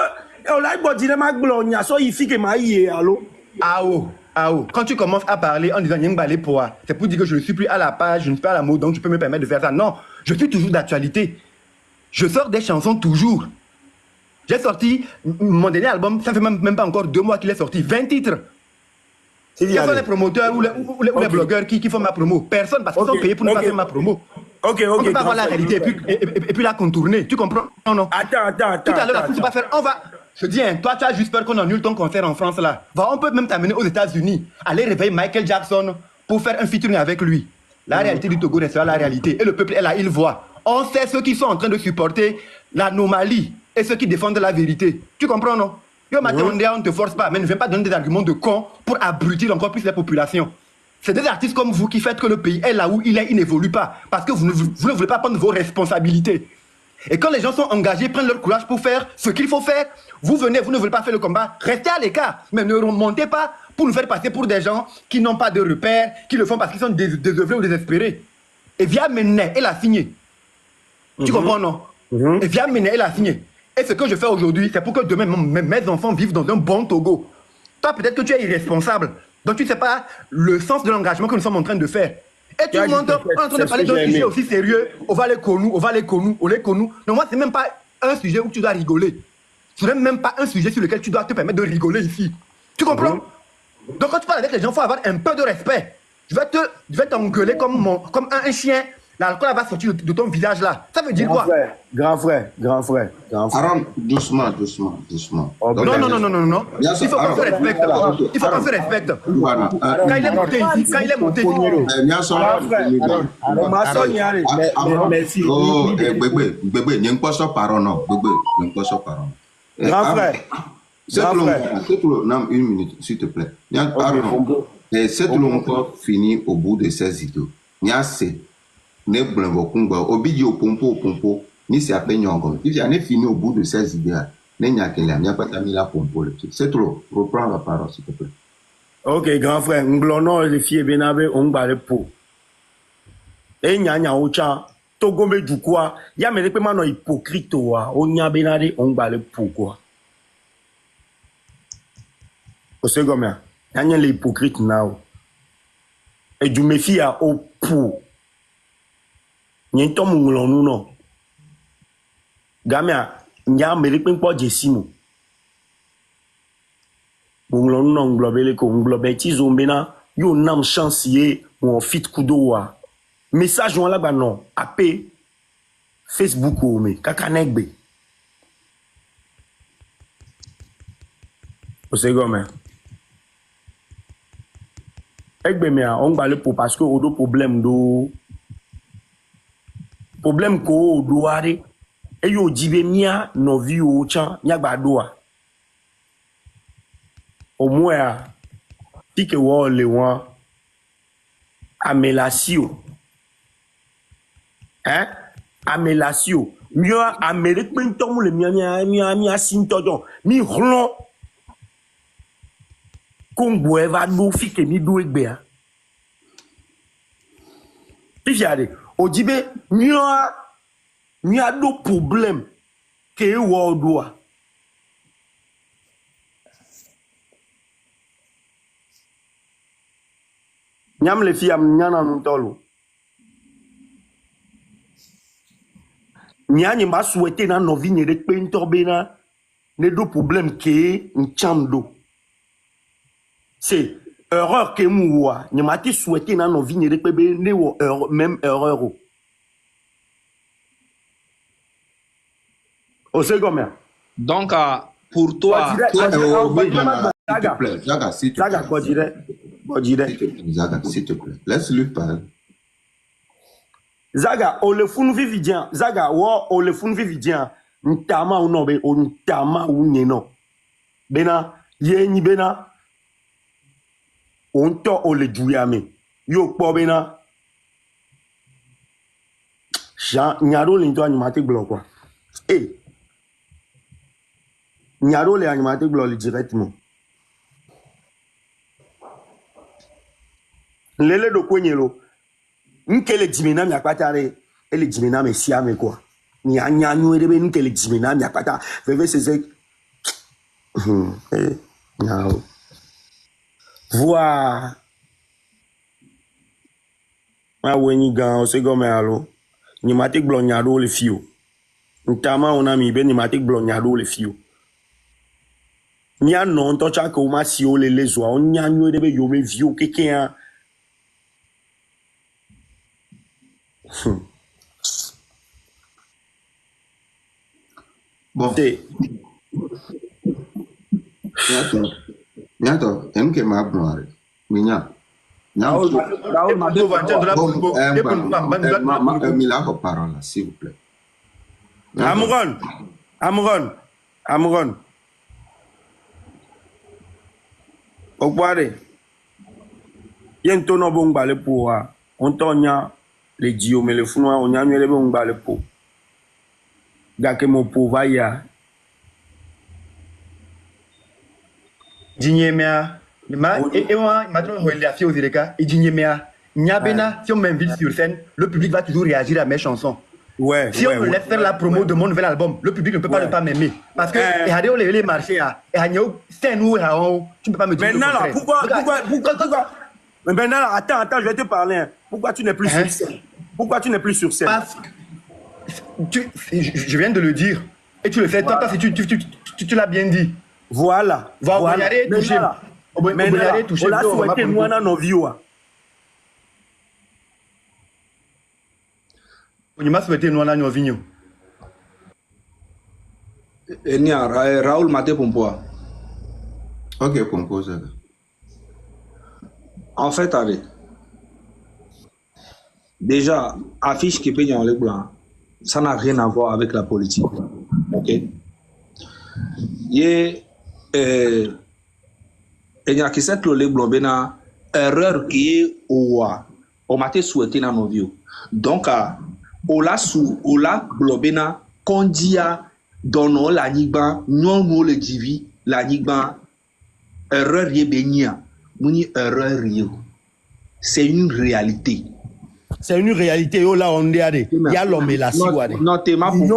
Quand tu commences à parler en disant c'est pour dire que je ne suis plus à la page, je ne suis pas à la mode, donc je peux me permettre de faire ça. Non, je suis toujours d'actualité. Je sors des chansons toujours. J'ai sorti mon dernier album, ça fait même pas encore 2 mois qu'il est sorti, 20 titres. Quels sont les promoteurs ou les blogueurs qui font ma promo? Personne, parce qu'ils sont payés pour ne pas faire ma promo. On ne peut pas voir la réalité et puis la contourner. Tu comprends? Non. Attends. Tout à l'heure, tu vas faire. Je dis, toi, tu as juste peur qu'on annule ton concert en France là. On peut même t'amener aux États-Unis, aller réveiller Michael Jackson pour faire un featuring avec lui. La réalité du Togo restera la réalité. Et le peuple est là, il voit. On sait ceux qui sont en train de supporter l'anomalie et ceux qui défendent la vérité. Tu comprends, non? Yo, on ne te force pas, mais ne viens pas donner des arguments de con pour abrutir encore plus les populations. C'est des artistes comme vous qui faites que le pays est là où il est, il n'évolue pas. Parce que vous ne voulez pas prendre vos responsabilités. Et quand les gens sont engagés, prennent leur courage pour faire ce qu'il faut faire, vous venez, vous ne voulez pas faire le combat, restez à l'écart. Mais ne remontez pas pour nous faire passer pour des gens qui n'ont pas de repères, qui le font parce qu'ils sont désœuvrés ou désespérés. Et Via Mené, elle a signé. Tu comprends, non? Et Via Mené, elle a signé. Et ce que je fais aujourd'hui, c'est pour que demain, mes enfants vivent dans un bon Togo. Toi, peut-être que tu es irresponsable. Donc, tu ne sais pas le sens de l'engagement que nous sommes en train de faire. Et tu montes, on est en train de parler d'un sujet aussi sérieux. On va les connus. Non, moi, ce n'est même pas un sujet où tu dois rigoler. Ce n'est même pas un sujet sur lequel tu dois te permettre de rigoler ici. Tu comprends? Donc, quand tu parles avec les gens, il faut avoir un peu de respect. Je vais t'engueuler comme un chien. L'alcool va sortir de ton visage là. Ça veut dire quoi? Grand frère. Aram, doucement. Non. Il faut qu'on se respecte. Quand il est monté ici, Merci. Oh, bébé, n'y a pas ça parole, non. Grand frère. Non, 1 minute, s'il te plaît. Cette longue fini au bout de 16 vidéos. Il y a assez. Ne blanco kumba obidi au pompo ni se appelle nyongo. Il y a fini au bout de 16 idées. Ne nya kele nya pas mis la pompo. C'est trop. Reprends la parole s'il te plaît. Ok, grand frère, nglono le fie benabe ongba le po. E nya ocha togombe du quoi? Ya me lepe mano hypocrite wa. Onya benade ongba le po quoi. O se gomia. Nya le hypocrite now. Et du méfie à au po. N'y to munglo no gamia nya meri pin po jesimo munglo no nglobele ko nglobe ti zombena yo nam chancier mon fit kudowa message wala ba non apé Facebook o me kakanegbe o se gome egbe me on gba le po parce que odo problème ko doare e yo jibe mia no vi o chan nya gbadoa o moya tike wo le won amelasio amelasio mio amerique pin to mu le mia sintodo mi hlon kongbo eva do fike mi do egbe a fiade Ojibe, mia do problème que wo doa. Nyam les filles am nyana nuntolo. Nyani m'a souhaité na novi ne de peintor bena ne do problème que nchamdo. C'est erreur que moua. Ni m'a ti souhaité na novi ne de pebe ne wo même erreur. O c'est combien? Donc, pour toi, Zaga, s'il te plaît. Zaga, s'il te plaît. Laisse-lui parler. Zaga, o le funu vividien. Zaga, o le funu vividien. Ntama ou non, be, o ntama ou nyeno. Bena, ye ni bena. On to o le djuyame. Yo po bena. Jean, nyaro l'into animatique blanc, quoi. Eh. Nyaro le animatique blanc, directement. Lele do kwenyelo. Nkele jimena mi akpatare ele jimena me siame quoi ni anyanyu edebe nkele jimena mi akpata veve seze now voir ma weni gan o se go me alo ni matik blo nyado le fio ntama ona mi be ni matik blo nyado le fio ni anon to cha ko ma si o le lezo on nyanyu edebe yo me vio keke Bon. Nyato, emke ma abnoare. Minya. Raoul m'a dit Mila ko parole, s'il vous plaît. Amron. Okware. Yen tono bon bale pour on tonya les dios mais le founois on y a mieux les bon bale pour. Gake mo pouva ya. Dinyemea. Et moi, maintenant, il y a aux Ireka. Et Dinyemea. Nyabena, si on m'invite sur scène, le public va toujours réagir à mes chansons. Ouais. Si on me laisse faire la promo de mon nouvel album, le public ne peut pas ne pas m'aimer. Parce que, et les marchés, tu ne peux pas me dire. Maintenant, là, pourquoi? Mais maintenant, là, attends, je vais te parler. Pourquoi tu n'es plus sur scène? Pourquoi tu n'es plus sur scène? Parce que je viens de le dire. Et tu le sais, toi, tu l'as bien dit. Voilà. Voilà. Mais on l'a souhaité, nous, on a nos viewers. On m'a souhaité, nous, on a nos viewers. Raoul Maté Pompoa. Ok, compose. En fait, avec. Déjà, affiche qui peut y avoir les blancs, ça n'a rien à voir avec la politique. Ok? Il y a qui s'est le blanc, bena erreur qui est au matin souhaité dans nos vies. Donc, on l'a blobena, qu'on dit à donner la nigba, non, le divi, la nigba, erreur y est bénia, muni erreur y est. C'est une réalité. C'est une réalité. Oh là, on est allé. Il y a l'homme et la siwa. Non, t'es ma Il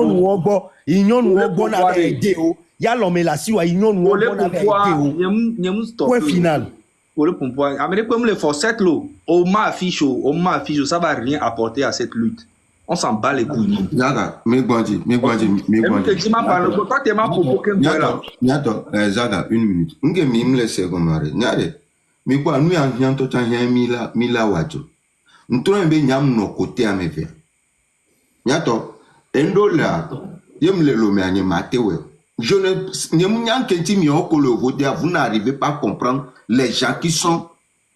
y a l'homme et la siwa. Il y a point final. Pour le point. Amérique, comme le forcette, au ma affiche, ça va rien apporter à cette lutte. On s'en bat les couilles. Zaga, me Zaga, une minute. Nge mimle segomare. Nyade. Me kwa nu ya nyanto cha mila wajo. Ntro mbe nyam no kote ameve. Nyato endo la yemle lo me anye matewe. Je ne nyam nyan kenti mi okolo voter, vous n'arrivez pas à comprendre les gens qui sont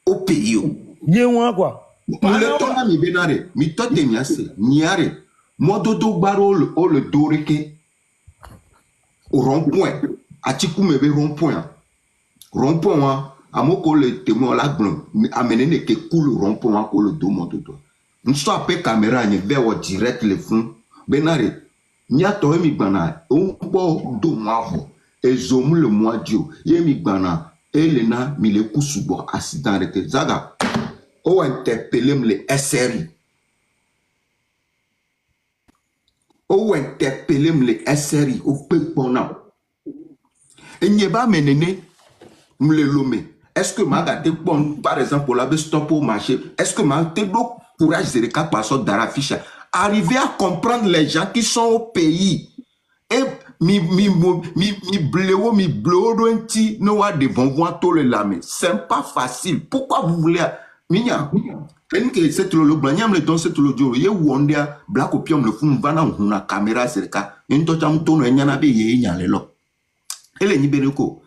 au pays. Yewa quoi. Le tona mi benare, mi tote mi ase, niare. Mododo baro le doreke au rond-point. Atiku mebe rond-point. Rond-point wa amoko le témoin la blon amener ne ke cool rond-point ko le do mododo. Nso ape caméra ni vewo direct le fond. Benare nyato mi gbana o bo do mavo ezomu le mois dio yemi gbana elena mi le kusubo accident rete zaga o interpellem le SRI o interpellem le SRI o pe pona enye ba menene me le lomé. Est-ce que ma gâté bon, par exemple, pour la stop au marché, est-ce que ma te do courage de recat par sorte d'arafiche, arriver à comprendre les gens qui sont au pays et mi bléo enti no wa devant voir tout le lame. C'est pas facile. Pourquoi vous voulez minya? Quand que c'est le blanc, le don c'est le jour. Ye wondia black opium le fun vana una caméra cerca. Into cham tono nyana be ye nyale lo. Ele ni bereko.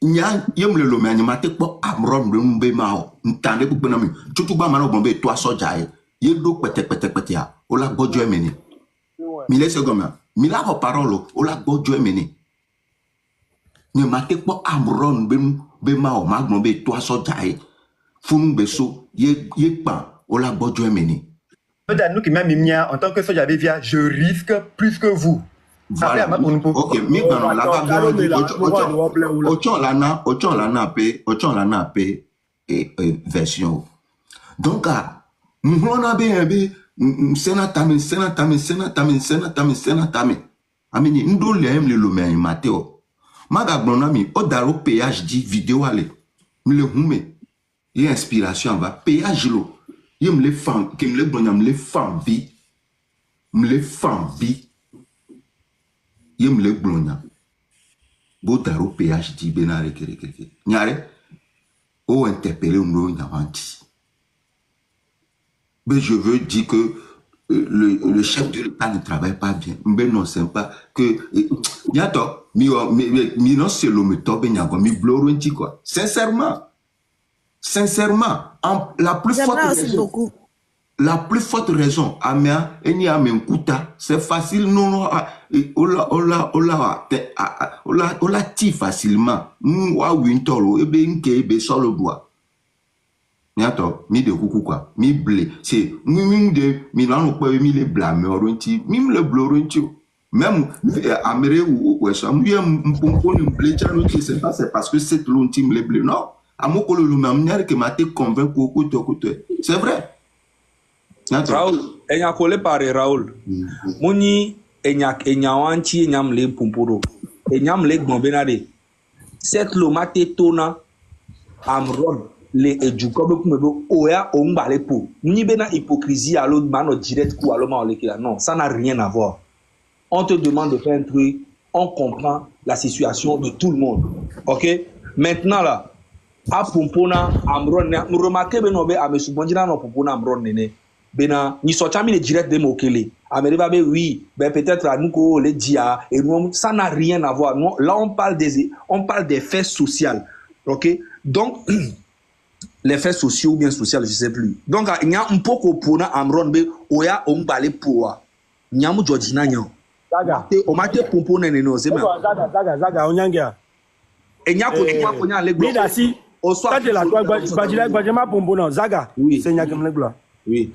Nya yem le lome animate po amron de mbe mao. Ntande bu benami. Tutu ba mano bombe to soja e. Ye do pete ya. Ola bojo emeni. Mi laisse goma. Mi la ko parole ola bojo emeni. Ni mate po amron be mao magno be to soja e. Funu beso ye pa ola bojo emeni. Nous qui même en tant que soldat via, je risque plus que vous. Voilà. Ok, mi gano la ba ochon lana pe version. Donc m'hona be senatami. Amini ndo le lomé mateo. Maga gbonami o daro péage di vidéo ale. Mi le hume. Il y a inspiration va péage lo. Il me les femme qui me les bonne me les femme vie. Me les femme vie. Il me les blonde. Botaro péage di benare kere. Nyare o interpeller no nyavanti. Mais je veux dire que le chef de l'État ne travaille pas bien. Mais non, c'est pas que nyato mi non c'est le méthode nyango mi bloro nti quoi. Sincèrement, la plus forte raison, Amia, eni amenkuta, c'est facile, non, ola ti facilement, wa wintolo, ebe solo doigt. Niato, mi de coucou quoi, mi blé, c'est, mi l'an pas mi le blâme, mi le bloronti, même, amere ou ça, mi m'pompon un blé, c'est parce que c'est l'ultime le blé, non. C'est vrai. Raoul, enya kole pare Raoul. Muni enya wanchi enyam le pumpuro. Enyam le gbenade. Cette lo mate tona amron le edukobe kumebo oya ombale po. Ni bena hypocrisie alo mano direct ku alo ma olekila. Non, ça n'a rien à voir. On te demande de faire un truc, on comprend la situation de tout le monde. OK? Maintenant là, a pompona amron ne remarquez beno be ame subondina no pompona amron nene bena ni sortami le direct de mokele ameriba be oui ben peut-être à nous ko le dia et nous ça n'a rien à voir. Non, là on parle des faits sociaux. OK, donc les faits sociaux ou bien sociaux je sais plus. Donc il y a un peu ko pona amron be oya on parler pour nyamu Georgina nyan zaga o mate pompona nene no c'est zaga onyangia enya ko nya le gbo si au soir de la Guajima Pombono, Zaga, oui. Seigneur Kemlegla. Oui.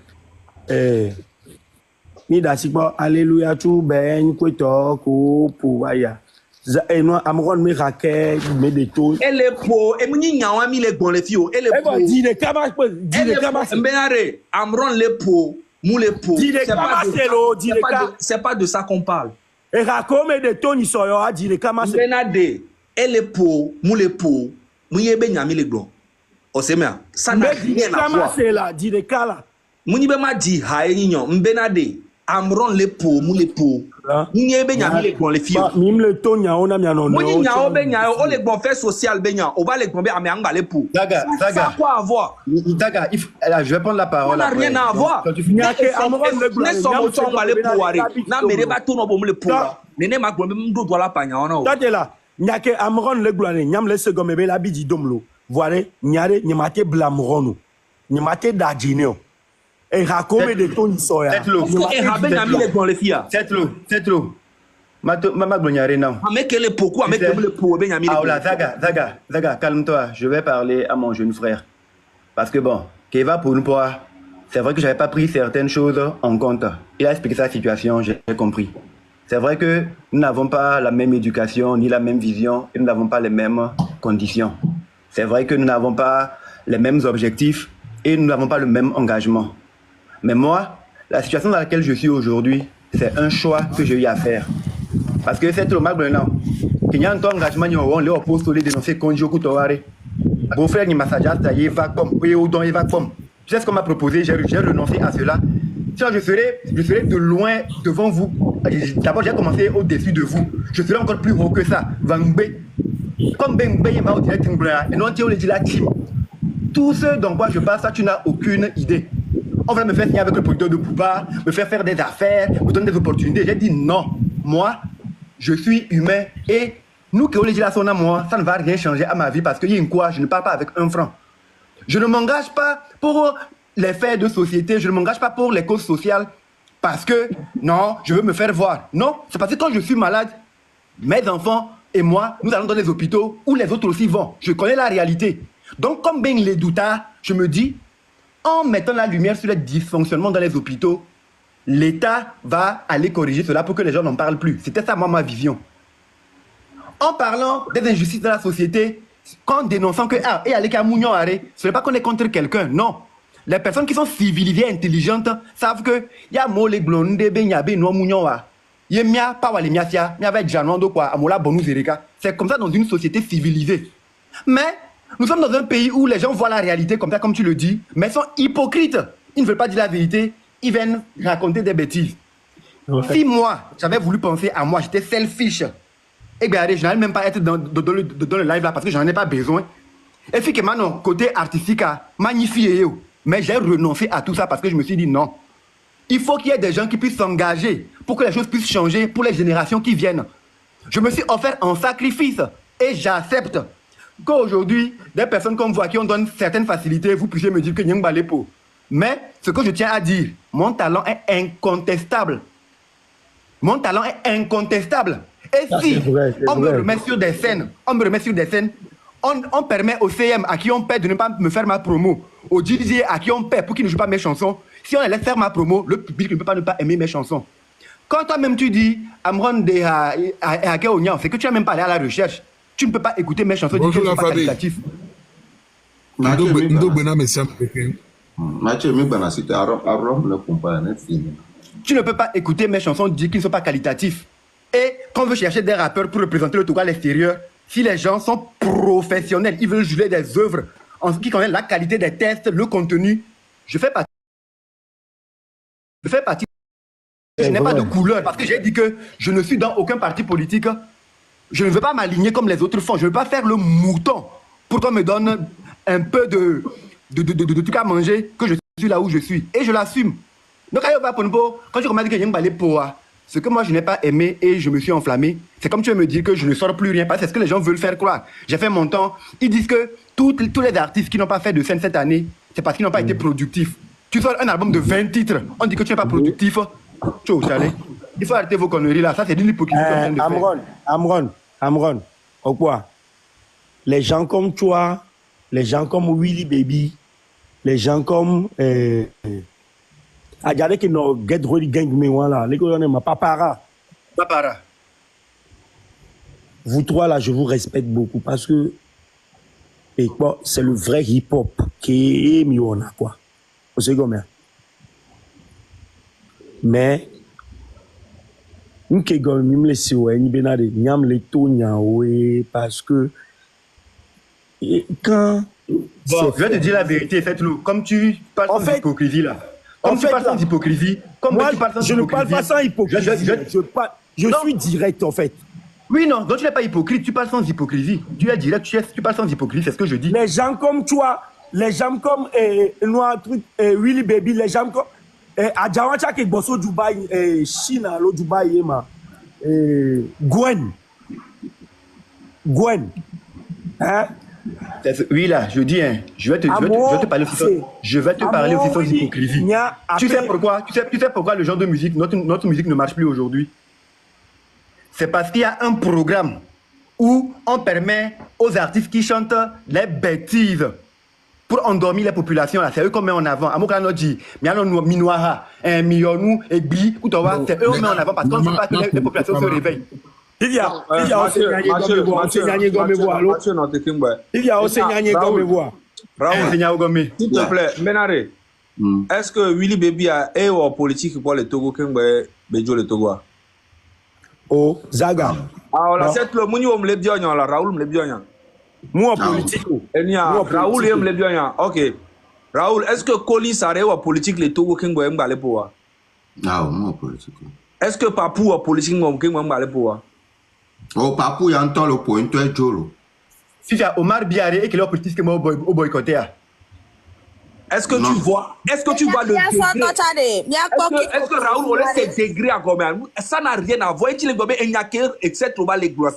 Mi dasipo, alléluia, tout ben, kweto, ko, pouaya. Et nous, Amron, me raquet, me détourne. Elle est pour, et muni nyawa mi le bon les filles, elle est pour. Dis les camas, Mbenare, Amron le pour, mou le pour. C'est pas de ça qu'on parle. Et rako me détourne, il sort, dis les camas. Mbenade, elle est pour, mou le pour. Mouye be nyami le glo. Osemea, ça n'a rien à voir. C'est là, dit les cas là. Mouni be ma di haye nyon, mbenade, amron le po, mou le po. Mouni be nyami le glo le fio. Mim le ton nya ona mi anon. Mouni nya o be nya o le bon fait social be nya, o va le gombe ame anga le po. Zaga. Ça a quoi à voir? Zaga, je vais prendre la parole. Ça n'a rien à voir. Ne sommes pas le pouvoir. Na mere ba to no bo le po. Nene ma gombe mdo do la panya ona o. Tade là. Nyake amron le gloire nyam le segome be la bidi domlo voire nyare nyamate blamrono nyamate dajineo e rakome de ton soya e habe nyami le le fia setlo mama glonyare now avec le pourquoi avec le pour be nyami le Zaga calme-toi, je vais parler à mon jeune frère parce que bon Keva pour nous c'est vrai que j'avais pas pris certaines choses en compte. Il a expliqué sa situation, j'ai compris. C'est vrai que nous n'avons pas la même éducation, ni la même vision, et nous n'avons pas les mêmes conditions. C'est vrai que nous n'avons pas les mêmes objectifs, et nous n'avons pas le même engagement. Mais moi, la situation dans laquelle je suis aujourd'hui, c'est un choix que j'ai eu à faire. Parce que c'est le mal maintenant. qu'il y a un engagement, on les oppose, les dénoncer, Konjoku Taware. Mon frère, il m'a dit, il va comme, il va comme. Tu sais ce qu'on m'a proposé, j'ai renoncé à cela. Sinon, je serai de loin devant vous. D'abord, j'ai commencé au-dessus de vous. Je serai encore plus haut que ça. Vangbe. Comme Bengbe, il m'a dit, et non, tu dit la team. Tout ce dont quoi je parle, ça, tu n'as aucune idée. On va me faire signer avec le producteur de Bouba, me faire des affaires, me donner des opportunités. J'ai dit non. Moi, je suis humain et nous qui législation à moi, ça ne va rien changer à ma vie parce que y a une quoi, je ne parle pas avec un franc. Je ne m'engage pas pour les faits de société, je ne m'engage pas pour les causes sociales parce que non, je veux me faire voir. Non, c'est parce que quand je suis malade, mes enfants et moi, nous allons dans les hôpitaux où les autres aussi vont. Je connais la réalité. Donc, comme Ben les douta, je me dis, en mettant la lumière sur les dysfonctionnements dans les hôpitaux, l'État va aller corriger cela pour que les gens n'en parlent plus. C'était ça, moi, ma vision. En parlant des injustices de la société, en dénonçant que, et aller qu'à Mounion Arrêt, ce n'est pas qu'on est contre quelqu'un, non. Les personnes qui sont civilisées, intelligentes, savent que, y a mole blonde, benyabe, no Mounion Wa. Y a pas wale miasia, mia va janando quoi, amola bonu zereka. C'est comme ça dans une société civilisée. Mais, nous sommes dans un pays où les gens voient la réalité comme ça, comme tu le dis, mais sont hypocrites. Ils ne veulent pas dire la vérité, ils viennent raconter des bêtises. Si moi, j'avais voulu penser à moi, j'étais selfish, eh bien, je n'allais même pas être dans le live là parce que je n'en ai pas besoin. Et puis que maintenant, côté artistique, magnifié, mais j'ai renoncé à tout ça parce que je me suis dit non. Il faut qu'il y ait des gens qui puissent s'engager pour que les choses puissent changer pour les générations qui viennent. Je me suis offert un sacrifice et j'accepte qu'aujourd'hui, des personnes comme vous à qui on donne certaines facilités, vous puissiez me dire que Nyang Balepo. Mais ce que je tiens à dire, mon talent est incontestable. Mon talent est incontestable. Et ça, si on me remet sur des scènes, on permet au CM à qui on paie de ne pas me faire ma promo, au DJ à qui on paie pour qu'il ne joue pas mes chansons, si on les laisse faire ma promo, le public ne peut pas ne pas aimer mes chansons. Quand toi-même tu dis Amron de Hakeonian, c'est que tu n'as même pas allé à la recherche. Tu ne peux pas écouter mes chansons, Bonjour ne la sont pas famille. qualitatifs. Mathieu, Tu ne peux pas écouter mes chansons qui ne sont pas qualitatifs. Et quand on veut chercher des rappeurs pour représenter le Togo à l'extérieur, si les gens sont professionnels, ils veulent juger des œuvres en ce qui concerne la qualité des tests, le contenu, je fais partie. Je n'ai pas de couleur parce que j'ai dit que je ne suis dans aucun parti politique. Je ne veux pas m'aligner comme les autres font. Je ne veux pas faire le mouton pour qu'on me donne un peu de trucs à manger, que je suis là où je suis. Et je l'assume. Donc, quand tu remarques que j'ai balé pour ce que moi je n'ai pas aimé et je me suis enflammé, c'est comme tu veux me dire que je ne sors plus rien. Parce que c'est ce que les gens veulent faire croire. J'ai fait mon temps. Ils disent que tous les artistes qui n'ont pas fait de scène cette année, c'est parce qu'ils n'ont pas été productifs. Tu sors un album de 20 titres, on dit que tu n'es pas productif. Il faut arrêter vos conneries là. Ça, c'est d'une hypocrisie. Amron, au quoi? Les gens comme toi, les gens comme Willy Baby, les gens comme Adjade qui n'ont get ready gang mais voilà, les gars ma papara. Vous trois là, je vous respecte beaucoup parce que et quoi, c'est le vrai hip-hop qui est mis on a quoi. Vous savez combien? Mais nous qui gagnons les sioué ni benade niam les tonya parce que quand bon, je vais te dire la vérité, faites-le. Comme tu parles sans hypocrisie là. Comme tu parles sans hypocrisie. Moi, je ne parle pas sans hypocrisie. Je suis direct en fait. Oui, non, donc tu n'es pas hypocrite, tu parles sans hypocrisie. Tu es direct, tu parles sans hypocrisie, c'est ce que je dis. Les gens comme toi, les gens comme Willy Baby, les gens comme Adjawacha qui bosse Dubaï, Chine, le Dubaï, Gwen. Hein? Oui, là, je dis, hein, je vais te parler aussi sans hypocrisie. Tu sais pourquoi le genre de musique, notre musique ne marche plus aujourd'hui? C'est parce qu'il y a un programme où on permet aux artistes qui chantent les bêtises pour endormir les populations. C'est eux qu'on met en avant. C'est eux qu'on met en avant parce qu'on ne veut pas que les populations se réveillent. Il y a aussi S'il te plaît, Benare, est-ce que Willy Baby a un politique pour le Togo, le Togo? Oh, Zaga. Alors, Non. cette le Mouni, on me l'a bien, la Raoul me l'a bien. Moi, Ah, politique. Raoul, il me l'a bien. Ok. Raoul, est-ce que Koli Sare ou politique les Togo King Boy Mbale Poa? Ah, moi, politique. Est-ce que Papou ou politique King Mbale Poa? Oh, papou, il y a un temps le point, tu es Jolo. Si tu as Omar Biaré et qu'il est politique au boycotté. Est-ce que Non. tu vois le degré? Est-ce que Raoul, on laisse ses degrés à combien? Ça n'a rien à voir. Il etc.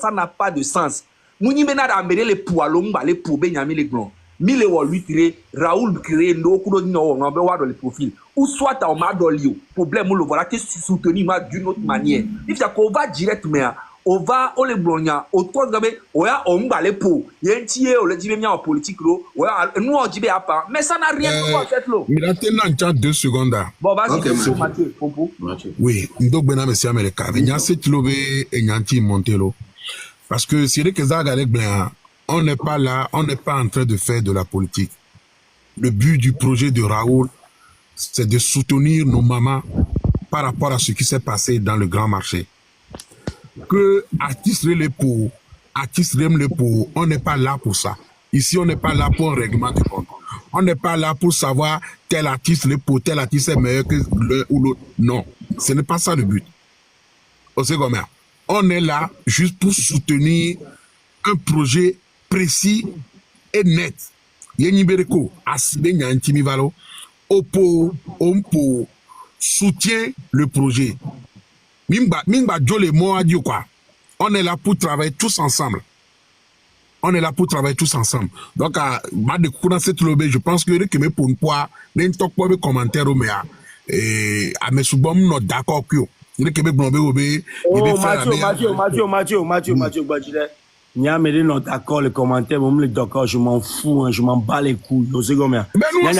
Ça n'a pas de sens. Mouni mena d'amere les poilons, les poubes, les glands. Mille ou lui tirer, Raoul créer no kudo no on va voir dans le profil. Ou soit on m'a dolio. Problème, on le voilà que soutenir d'une autre manière. Il faut qu'on va direct, mais on va, on les blogna, au trois gabe, on va les pots. Il y a un tiers, on le dit bien en politique, nous on dit bien à part. Mais ça n'a rien à voir avec cette l'eau. Mais là, t'es là, 2 secondes. Bon, vas-y, Ok, c'est Mathieu. Mathieu, Popo. Oui, donc, ben, mais c'est américain. Mais il y a cette lobby et il y a un petit montelo. Parce que c'est vrai que ça, on n'est pas là, on n'est pas en train de faire de la politique. Le but du projet de Raoul, c'est de soutenir nos mamans par rapport à ce qui s'est passé dans le grand marché. Que artistes les pour, on n'est pas là pour ça. Ici, on n'est pas là pour un règlement de compte. On n'est pas là pour savoir tel artiste est meilleur que l'un ou l'autre. Non, ce n'est pas ça le but. Au second, on est là juste pour soutenir un projet précis et net. Yenibéreko, Asibé Nyantimivalo, Oppo, Ompo, soutient le projet. Mimba Djole Moa dit quoi? On est là pour travailler tous ensemble. On est là pour travailler tous ensemble. Donc, à cette lobby, je pense que les pour une fois, les commentaires au méa, et à mes soubons, nous d'accord que les Québec blobé, Mathieu, Niamé non d'accord les commentaires, moi les d'accord, je m'en fous, hein, je m'en bats les couilles. On sait combien. Mais nous, on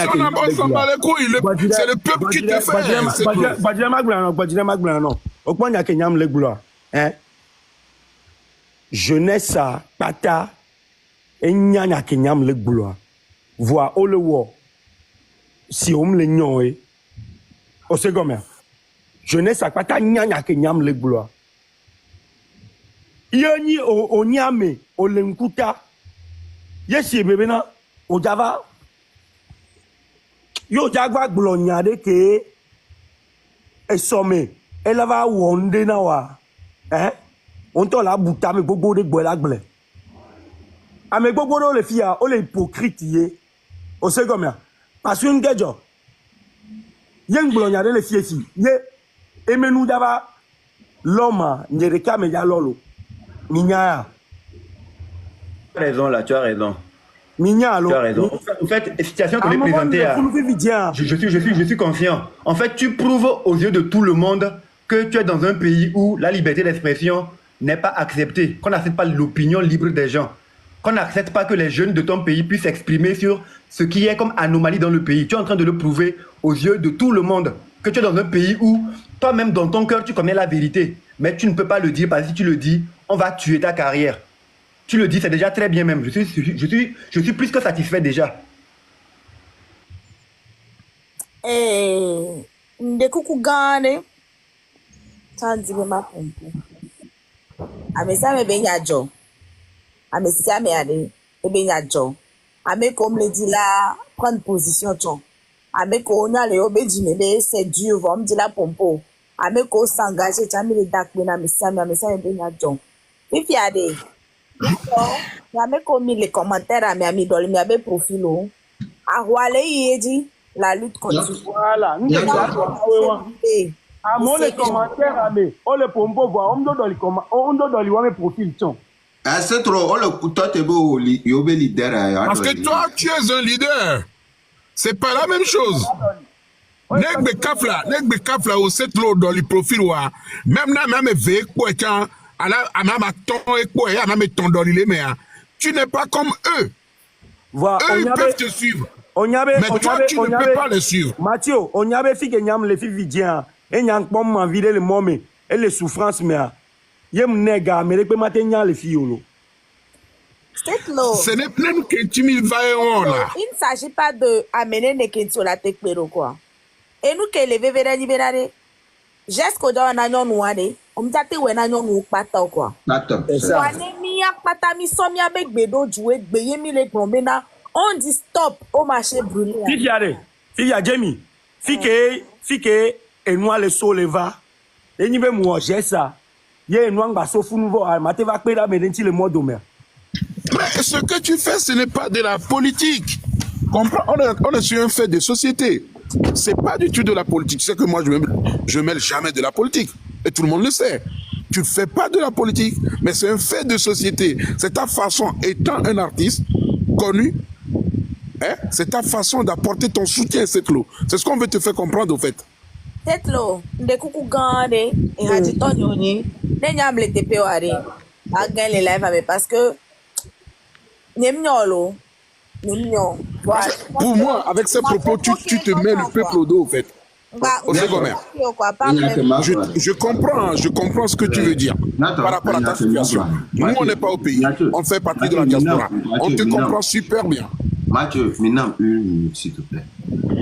s'en bat les couilles. C'est le peuple qui te fait. Badjile Magblano. Au point, il y a Kenyam les gloires. Hein? Jeunesse, pata, et nyanya Kenyam les gloires. Voir, au le wo. Si on me le nyoé. On sait combien. Jeunesse, pata, nyanya Kenyam les gloires. Yoni o nyame o lenkuta yesi bebe na o java yo jagwa gbonya de ke esome elava wonde na wa on to la buta me gbogbo de gbo la gble ame gbogbo do le fia o le hypocrite ye o se gomia parce une gejo yen gbonya de le fie si ye emenu java loma nyereka me ya lolo Minya. Tu as raison là, tu as raison. Minya, tu as raison. En fait, la situation qu'on est présentée, je suis confiant. En fait, tu prouves aux yeux de tout le monde que tu es dans un pays où la liberté d'expression n'est pas acceptée, qu'on n'accepte pas l'opinion libre des gens, qu'on n'accepte pas que les jeunes de ton pays puissent s'exprimer sur ce qui est comme anomalie dans le pays. Tu es en train de le prouver aux yeux de tout le monde que tu es dans un pays où toi-même dans ton cœur tu connais la vérité, mais tu ne peux pas le dire parce que si tu le dis, on va tuer ta carrière. Tu le dis, c'est déjà très bien même. Je suis plus que satisfait déjà. De coucou gane. Tanzi be ma pompo. Ame sa me benya jo. Ame si ame ade e benya jo. Ame comme le dit là, prendre position ton. Ame ko nya le obeji me be c'est dur, va me dire la pompo. Ame ko s'engager, tami le dak be na me sa me benya jo. If y a des y'a commis les commentaires à mes dans le profil à Wale dit la lutte continue. Voilà, nous à mon les commentaires à mes on le pompo voir on doit dans les commentaires on doit dans les profil ton. C'est trop, on le toi t'es beau yobé leader. Parce que toi tu es un leader. C'est pas la même chose. Nek be kafla au set l'eau dans le profil wa même na même veille quoi quand tu n'es pas comme eux. Voilà, eux peuvent te suivre. Mais toi, tu ne peux pas les suivre. Mathieu, on y avait fait que nous les filles vidiens. Et nous avons vidé le moment et les souffrances. Mais il y a un nègre, mais il peut maintenir les filles. Ce n'est plus que tu m'y vas. Il ne s'agit pas de amener les gens sur la tête, quoi. Et nous, que les bébés libérés, j'ai ce qu'on a en On me dit ouais na nyonu pata quoi. Attends, C'est ça. Wane mi ak pata mi so mi avec gbedo jouer gbeye mi le plomber na on dit stop au marché brûlé. Fille à Jamie. Fille et nous le sol va. Et ni be mo ça. Ye nous ngba so fu nouveau mate va pe la medenti le mois d'omer. Mais ce que tu fais, ce n'est pas de la politique. Comprends? On est sur un fait de société. C'est pas du tout de la politique. C'est que moi, je mêle jamais de la politique. Et tout le monde le sait. Tu ne fais pas de la politique, mais c'est un fait de société. C'est ta façon, étant un artiste connu, hein, c'est ta façon d'apporter ton soutien à cette loi. C'est ce qu'on veut te faire comprendre, au fait. Cette loi, de coucou gande, et hadi tonyoni, ne nyam le tepe wari, a gagne les lives avec parce que, n'emnyolo, n'emnyo. Pour moi, avec ces propos, tu te mets le peuple au dos, au fait. Au secondaire. Je comprends ce que tu veux dire par rapport à ta situation. Nous, on n'est pas au pays, on fait partie de la diaspora. On te comprend super bien. Mathieu, maintenant, 1 minute, s'il te plaît.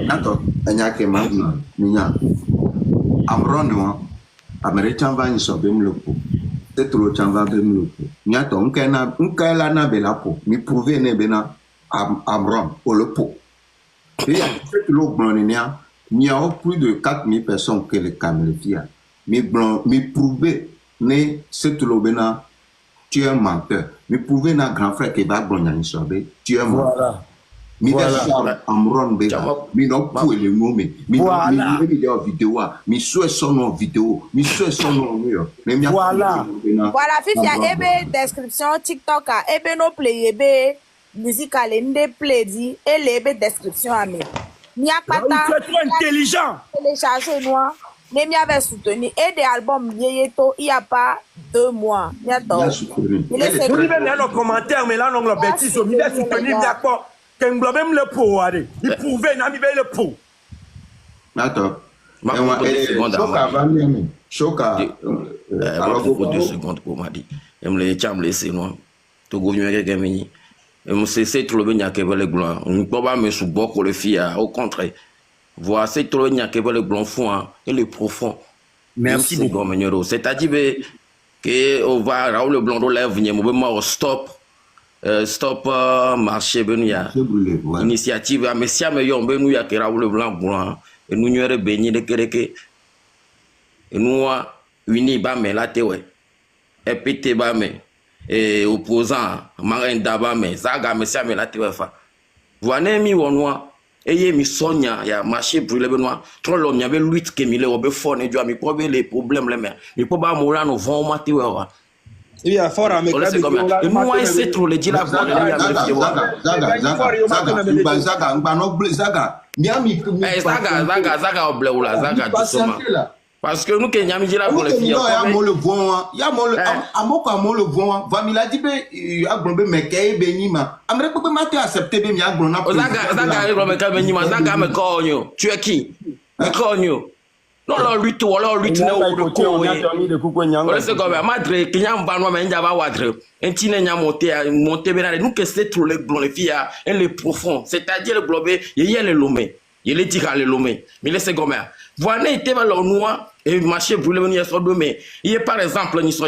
D'accord, Anyake maintenant, Minya. Amron, Américain va y sauver le pot. C'est trop chanva de le pot. Nyato, Unkaila na belapo, mi prouver ne bena Amron, au le pot. Et cette l'eau blanc, il y a plus de 4000 personnes que les caméras. Mais prouver ne cette l'eau bena, tu es un menteur. Mais prouver na grand frère qui va blanc sauver, tu es un menteur. Mi voilà. Amron bega mi no pour le nome mi vidéo mi souhaite son vidéo mi souhaite son nom voilà fifia ebe description TikTok a ebe no play ebe musical ende play di ele ebe description a me mi akpata tu es trop intelligent télécharger noir mais mi avait soutenu et des albums vieilleto il y a pas 2 mois mi attend il est vous même dans commentaire mais là non la bêtise au milieu soutenu mi akpo qu'il même le pot, il pouvait n'amier le pot. Attends. Choka. Alors, pour 2 secondes pour m'a dit. Je me l'ai laissé, non. Tout gouvernement qui est venu. Je me suis dit, tout le monde qui veut le blanc. On ne peut pas me souboire le filles. Au contraire. Voilà, c'est tout le monde qui veut le blanc fond et le profond. Merci beaucoup. C'est-à-dire que on va Raoul le blanc de lèvres, venir au stop. Stop marché benoya initiative mais si ameyo benoya que Raoul blanc blanc et nous nyere béni de kereke et nous uni ba me la tewe et pété ba me et opposant marenda ba me zaga me si ame la tewe fa voine mi wonwa eye mi sonya ya marché brûlé benoya trop l'homme y avait lutte que mi le obe fort ne doit mi probe les problèmes les mais mi po ba moura no vont ma tewe wa. Il y a fort à me et moi c'est trop le dire la Zaga obleula Zaga doucement parce que nous Kenya mi dire la le filles ya mo le voix ya mo le amoko mo le voix va mi la dit be agbonbe meke be nyima amre pe ma te accepter be mi agbon na Zaga ro meke be nyima Zaga me konyo tu es qui me konyo non la lutte wala lutte na wo ko we c'est comme madre kinya mbanwa me njaba wadre entine nya monter benale nous que c'est trop le blanc les filles et le profond c'est-à-dire le globé yeye le lomé yele tira le lomé mais laissez comme voilà était va le noir et marché brûlé venir sur demain il est par exemple ni so